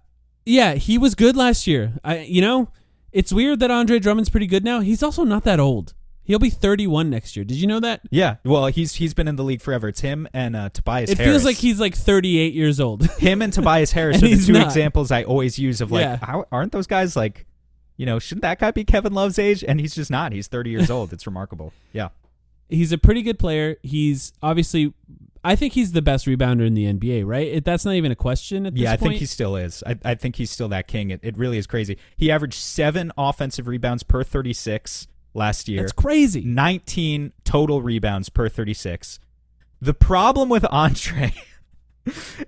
yeah, he was good last year. It's weird that Andre Drummond's pretty good now. He's also not that old. He'll be 31 next year. Did you know that? Yeah. Well, he's been in the league forever. It's him and Tobias It Harris. feels like he's 38 years old. Him and Tobias Harris And are the he's two not. examples I always use of Yeah. how aren't those guys shouldn't that guy be Kevin Love's age? And he's just not. He's 30 years old. It's remarkable. Yeah. He's a pretty good player. He's obviously, I think he's the best rebounder in the NBA, right? That's not even a question at this Yeah, I point. think he still is. I think he's still that king. It really is crazy. He averaged 7 offensive rebounds per 36 last year. That's crazy. 19 total rebounds per 36. The problem with Andre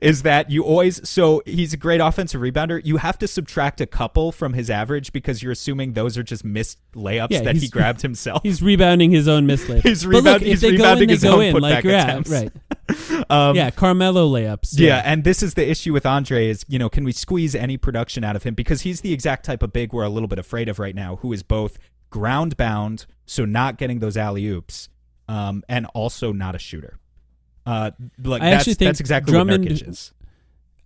is that he's a great offensive rebounder. You have to subtract a couple from his average because you're assuming those are just missed layups that he grabbed himself. He's rebounding his own mislayup. He's But look, rebounding his they own go in, putback yeah, attempts. right. Yeah, Carmelo layups. Yeah, and this is the issue with Andre is, can we squeeze any production out of him? Because he's the exact type of big we're a little bit afraid of right now, who is both ground bound, so not getting those alley-oops, and also not a shooter. I actually think that's exactly Drummond, what Nurkic is.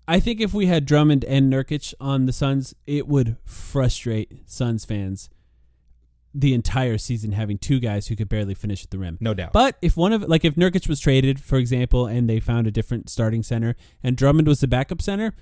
I think if we had Drummond and Nurkic on the Suns, it would frustrate Suns fans the entire season having two guys who could barely finish at the rim. No doubt. But if if Nurkic was traded, for example, and they found a different starting center and Drummond was the backup center,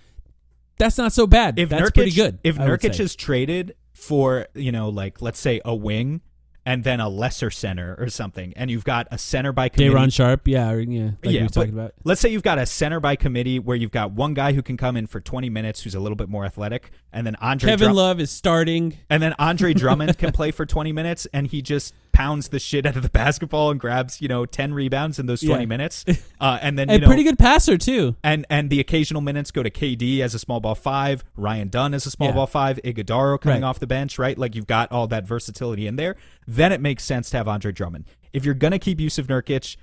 that's not so bad. That's pretty good. If I would Nurkic say. is traded for, let's say a wing and then a lesser center or something, and you've got a center by committee. Day'Ron Sharp, like we were talking about. Let's say you've got a center by committee where you've got one guy who can come in for 20 minutes who's a little bit more athletic, and then Kevin Love is starting. And then Andre Drummond can play for 20 minutes, and he just pounds the shit out of the basketball and grabs 10 rebounds in those 20 minutes. And then a pretty good passer too. And the occasional minutes go to KD as a small ball 5, Ryan Dunn as a small ball 5, Iguodala coming off the bench, right? Like you've got all that versatility in there. Then it makes sense to have Andre Drummond. If you're gonna keep Yusuf Nurkic,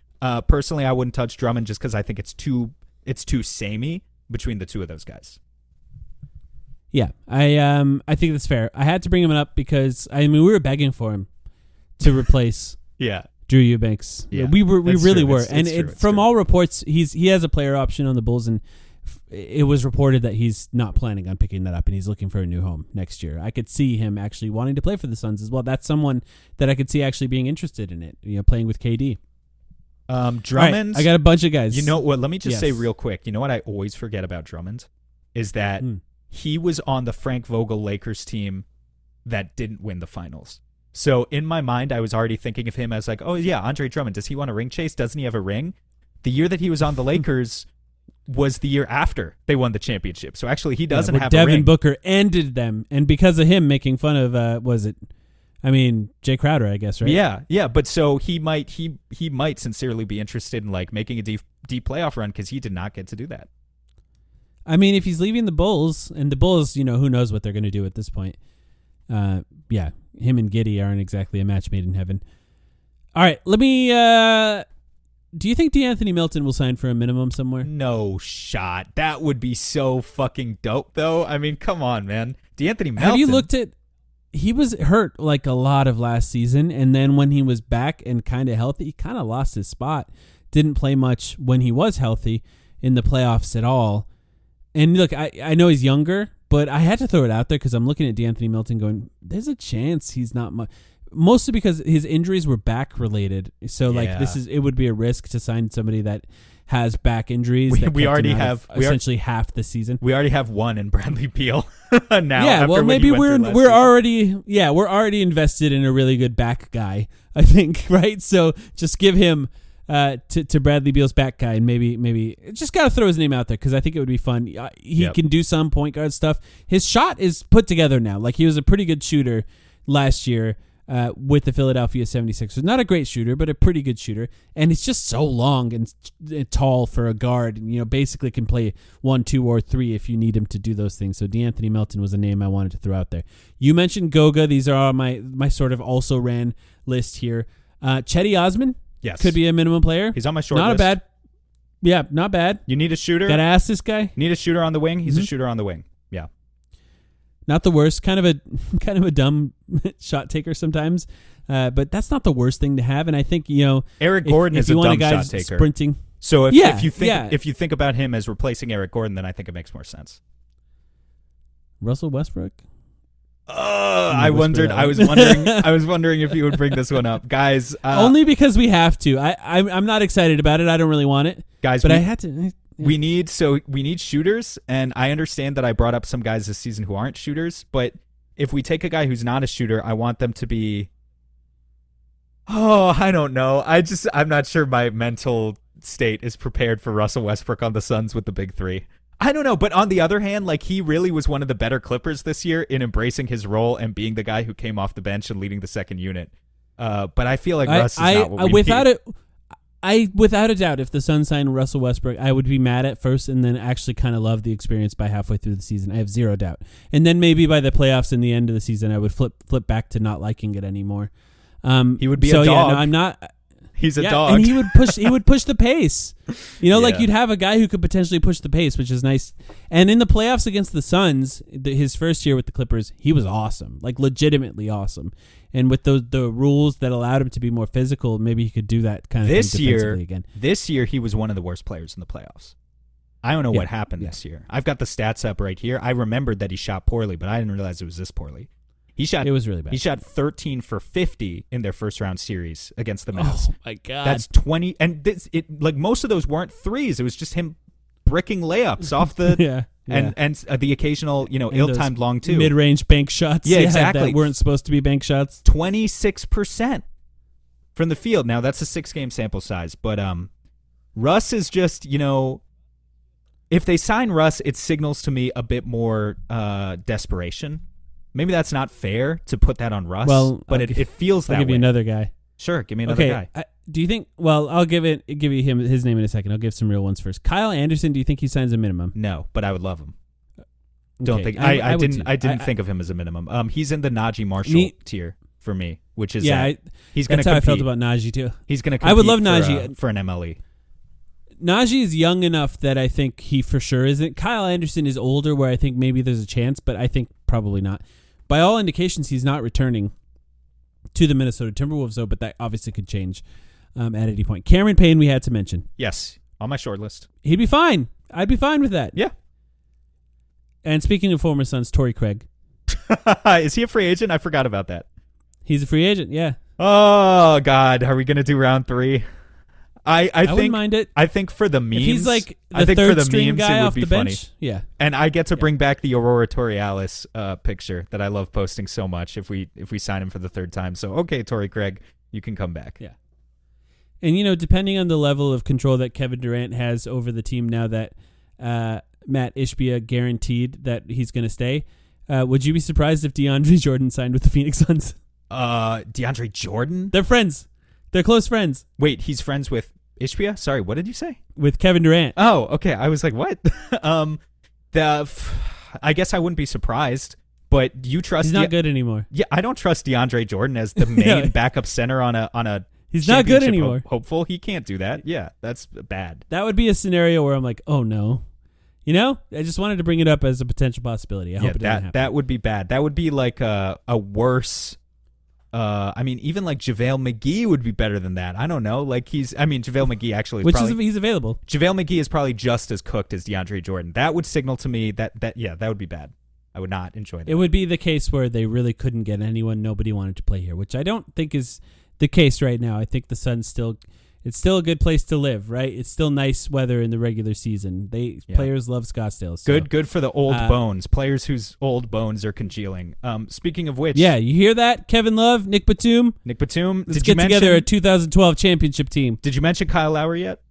personally I wouldn't touch Drummond just because I think it's too samey between the two of those guys. Yeah, I think that's fair. I had to bring him up because we were begging for him to replace Drew Eubanks. Yeah, we really true. were. It's And true. from all reports, he has a player option on the Bulls, and it was reported that he's not planning on picking that up, and he's looking for a new home next year. I could see him actually wanting to play for the Suns as well. That's someone that I could see actually being interested in it. Playing with KD. Drummond. Right, I got a bunch of guys. You know what? Let me just say Yes. real quick. You know what I always forget about Drummond is that he was on the Frank Vogel Lakers team that didn't win the finals. So in my mind, I was already thinking of him as like, oh yeah, Andre Drummond. Does he want a ring chase? Doesn't he have a ring? The year that he was on the Lakers was the year after they won the championship. So actually, he doesn't have a Devin ring. Booker ended them, and because of him making fun of Jay Crowder, I guess, right? Yeah. But so he might sincerely be interested in like making a deep playoff run because he did not get to do that. I mean, if he's leaving the Bulls, and the Bulls, who knows what they're going to do at this point. Him and Giddey aren't exactly a match made in heaven. All right, let me Do you think DeAnthony Melton will sign for a minimum somewhere? No shot. That would be so fucking dope, though. I mean, come on, man. DeAnthony Melton. Have you looked at? He was hurt like a lot of last season, and then when he was back and kind of healthy, he kind of lost his spot. Didn't play much when he was healthy in the playoffs at all. And look, I know he's younger, but I had to throw it out there because I'm looking at DeAnthony Melton going, there's a chance he's not much. Mostly because his injuries were back related. So like it would be a risk to sign somebody that has back injuries. We already have essentially half the season. We already have one in Bradley Beal now. Yeah, well maybe we're already invested in a really good back guy, I think, right? So just give him to Bradley Beal's back guy, and maybe just got to throw his name out there because I think it would be fun. He can do some point guard stuff. His shot is put together now. Like he was a pretty good shooter last year with the Philadelphia 76ers. Not a great shooter, but a pretty good shooter. And he's just so long and tall for a guard. And, basically can play 1, 2, or 3 if you need him to do those things. So DeAnthony Melton was a name I wanted to throw out there. You mentioned Goga. These are my sort of also ran list here. Chetty Osman. Yes. Could be a minimum player. He's on my short list. Not bad. You need a shooter. Gotta ask this guy. Need a shooter on the wing. He's a shooter on the wing. Yeah. Not the worst. Kind of a dumb shot taker sometimes, but that's not the worst thing to have. And I think Eric Gordon is a dumb shot taker. Sprinting. So if you think about him as replacing Eric Gordon, then I think it makes more sense. Russell Westbrook. I was wondering if you would bring this one up, guys. Only because we have to. I'm not excited about it. I don't really want it, guys. But I had to. Yeah. We need shooters, and I understand that I brought up some guys this season who aren't shooters, but if we take a guy who's not a shooter, I want them to be. Oh, I don't know. I'm not sure my mental state is prepared for Russell Westbrook on the Suns with the big three. I don't know, but on the other hand, like he really was one of the better Clippers this year in embracing his role and being the guy who came off the bench and leading the second unit. But I feel like Russ is not what we need. Without a doubt, if the Suns signed Russell Westbrook, I would be mad at first and then actually kind of love the experience by halfway through the season. I have zero doubt. And then maybe by the playoffs in the end of the season, I would flip back to not liking it anymore. He would be a dog. Yeah, no, I'm not. He's a dog. And he would push the pace. Like you'd have a guy who could potentially push the pace, which is nice. And in the playoffs against the Suns, his first year with the Clippers, he was awesome, like legitimately awesome. And with the rules that allowed him to be more physical, maybe he could do that kind of thing defensively again. This year, he was one of the worst players in the playoffs. I don't know what happened this year. I've got the stats up right here. I remembered that he shot poorly, but I didn't realize it was this poorly. It was really bad. He shot 13 for 50 in their first round series against the Mavs. Oh my god, that's 20. And most of those weren't threes. It was just him bricking layups off the and the occasional ill-timed long two mid-range bank shots. Yeah, exactly. That weren't supposed to be bank shots. 26% from the field. Now that's a 6-game sample size, but Russ is just if they sign Russ, it signals to me a bit more desperation. Maybe that's not fair to put that on Russ, but it feels that way. I'll give you another guy. Sure, give me another guy. Do you think? Well, I'll give you his name in a second. I'll give some real ones first. Kyle Anderson. Do you think he signs a minimum? No, but I would love him. Don't think I didn't think of him as a minimum. He's in the Najee Marshall tier for me, which is he's going to compete. That's how I felt about Najee too. He's going to compete. I would love Najee for an MLE. Najee is young enough that I think he for sure isn't. Kyle Anderson is older, where I think maybe there's a chance, but I think probably not. By all indications, he's not returning to the Minnesota Timberwolves, though, but that obviously could change at any point. Cameron Payne, we had to mention. Yes, on my short list. He'd be fine. I'd be fine with that. Yeah. And speaking of former Suns, Torrey Craig. Is he a free agent? I forgot about that. He's a free agent, yeah. Oh, God. Are we going to do round 3? I think, wouldn't mind it. I think for the memes, if he's like the third string guy off the bench, yeah. And I get to bring back the Aurora Torrealis picture that I love posting so much. If we sign him for the third time, so okay, Torrey Craig, you can come back. Yeah. And depending on the level of control that Kevin Durant has over the team now that Matt Ishbia guaranteed that he's going to stay, would you be surprised if DeAndre Jordan signed with the Phoenix Suns? DeAndre Jordan? They're friends. They're close friends. Wait, he's friends with Ishbia? Sorry, what did you say? With Kevin Durant. Oh, okay. I was like, what? I guess I wouldn't be surprised, but you trust... He's not good anymore. Yeah, I don't trust DeAndre Jordan as the main backup center on a He's not good championship anymore. Hopeful. He can't do that. Yeah, that's bad. That would be a scenario where I'm like, oh no. You know, I just wanted to bring it up as a potential possibility. I hope it doesn't happen. That would be bad. That would be like a worse. I mean, even like JaVale McGee would be better than that. I don't know. Like JaVale McGee actually is he's available. JaVale McGee is probably just as cooked as DeAndre Jordan. That would signal to me that would be bad. I would not enjoy that. It would be the case where they really couldn't get anyone. Nobody wanted to play here, which I don't think is the case right now. I think the Suns it's still a good place to live, right? It's still nice weather in the regular season. Players love Scottsdale. So. Good for the old bones. Players whose old bones are congealing. Speaking of which, yeah, you hear that? Kevin Love, Nick Batum. Let's get together a 2012 championship team. Did you mention Kyle Lowry yet?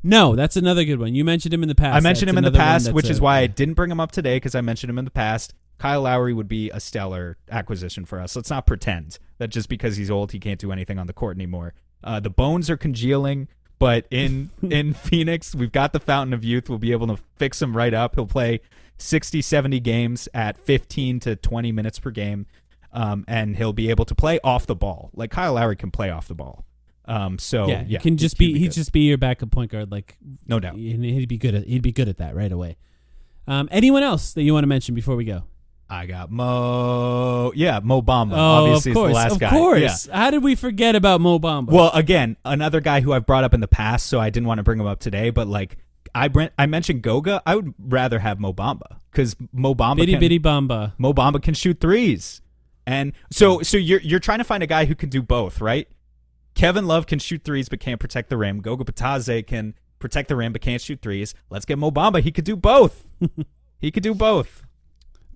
No, that's another good one. You mentioned him in the past. I mentioned him in the past, which is why I didn't bring him up today, because I mentioned him in the past. Kyle Lowry would be a stellar acquisition for us. Let's not pretend that just because he's old, he can't do anything on the court anymore. The bones are congealing, but in Phoenix, we've got the fountain of youth. We'll be able to fix him right up. He'll play 60, 70 games at 15 to 20 minutes per game, and he'll be able to play off the ball. Like Kyle Lowry can play off the ball. He can just be your backup point guard, like no doubt. He'd be good at that right away. Anyone else that you want to mention before we go? I got Mo Bamba. Oh, obviously, of course, is the last guy. Of course. Yeah. How did we forget about Mo Bamba? Well, again, another guy who I've brought up in the past, so I didn't want to bring him up today. But like I mentioned Goga, I would rather have Mo Bamba because Mo Bamba can shoot threes, and so you're trying to find a guy who can do both, right? Kevin Love can shoot threes but can't protect the rim. Goga Bitadze can protect the rim but can't shoot threes. Let's get Mo Bamba. He could do both. He could do both.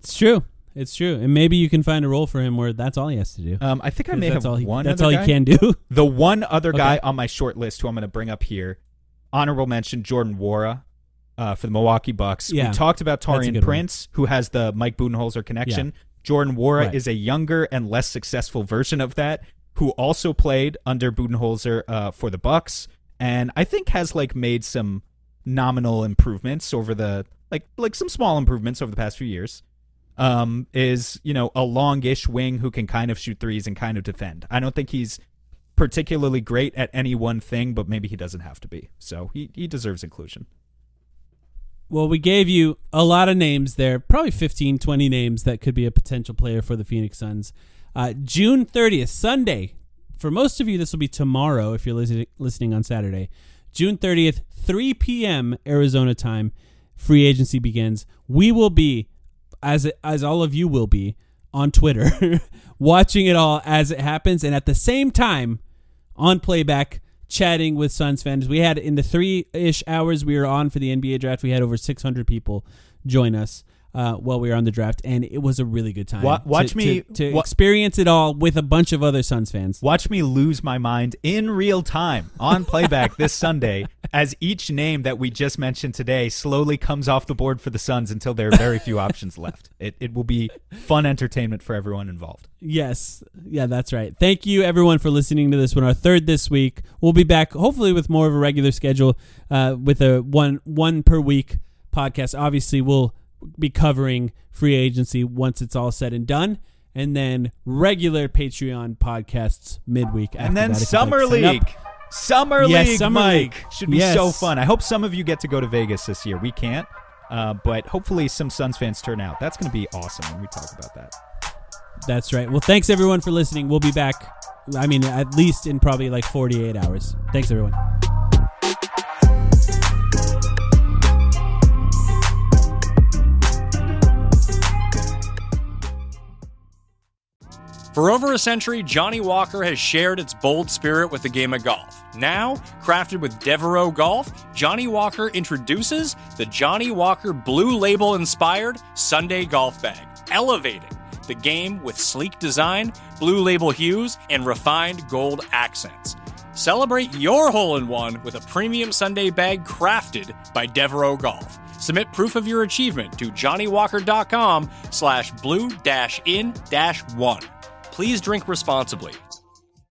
It's true. And maybe you can find a role for him where that's all he has to do. I think I may have one. That's all he can do. The one other guy on my short list who I'm going to bring up here, honorable mention, Jordan Nwora for the Milwaukee Bucks. Yeah, we talked about Taurean Prince, who has the Mike Budenholzer connection. Yeah. Jordan Nwora is a younger and less successful version of that, who also played under Budenholzer for the Bucks, and I think has like made some nominal improvements over the like some small improvements over the past few years. Is a longish wing who can kind of shoot threes and kind of defend. I don't think he's particularly great at any one thing, but maybe he doesn't have to be. So he deserves inclusion. Well, we gave you a lot of names there, probably 15, 20 names that could be a potential player for the Phoenix Suns. June 30th, Sunday. For most of you, this will be tomorrow if you're listening on Saturday. June 30th, 3 p.m. Arizona time, free agency begins. We will be, as all of you will be, on Twitter, watching it all as it happens, and at the same time, on playback, chatting with Suns fans. We had, in the 3-ish hours we were on for the NBA draft, we had over 600 people join us while we were on the draft, and it was a really good time. Watch me experience it all with a bunch of other Suns fans. Watch me lose my mind in real time on playback this Sunday as each name that we just mentioned today slowly comes off the board for the Suns until there are very few options left. It will be fun entertainment for everyone involved. Yes. Yeah, that's right. Thank you, everyone, for listening to this one, our third this week. We'll be back, hopefully, with more of a regular schedule with a one per week podcast. Obviously, we'll be covering free agency once it's all said and done, and then regular Patreon podcasts midweek. And then Summer League. Summer League, Mike. Should be so fun. I hope some of you get to go to Vegas this year. We can't, but hopefully some Suns fans turn out. That's going to be awesome when we talk about that. That's right. Well, thanks, everyone, for listening. We'll be back, at least in probably like 48 hours. Thanks, everyone. For over a century, Johnny Walker has shared its bold spirit with the game of golf. Now, crafted with Devereaux Golf, Johnny Walker introduces the Johnny Walker Blue Label-inspired Sunday Golf Bag, elevating the game with sleek design, Blue Label hues, and refined gold accents. Celebrate your hole-in-one with a premium Sunday bag crafted by Devereaux Golf. Submit proof of your achievement to JohnnyWalker.com/blue-in-1. Please drink responsibly.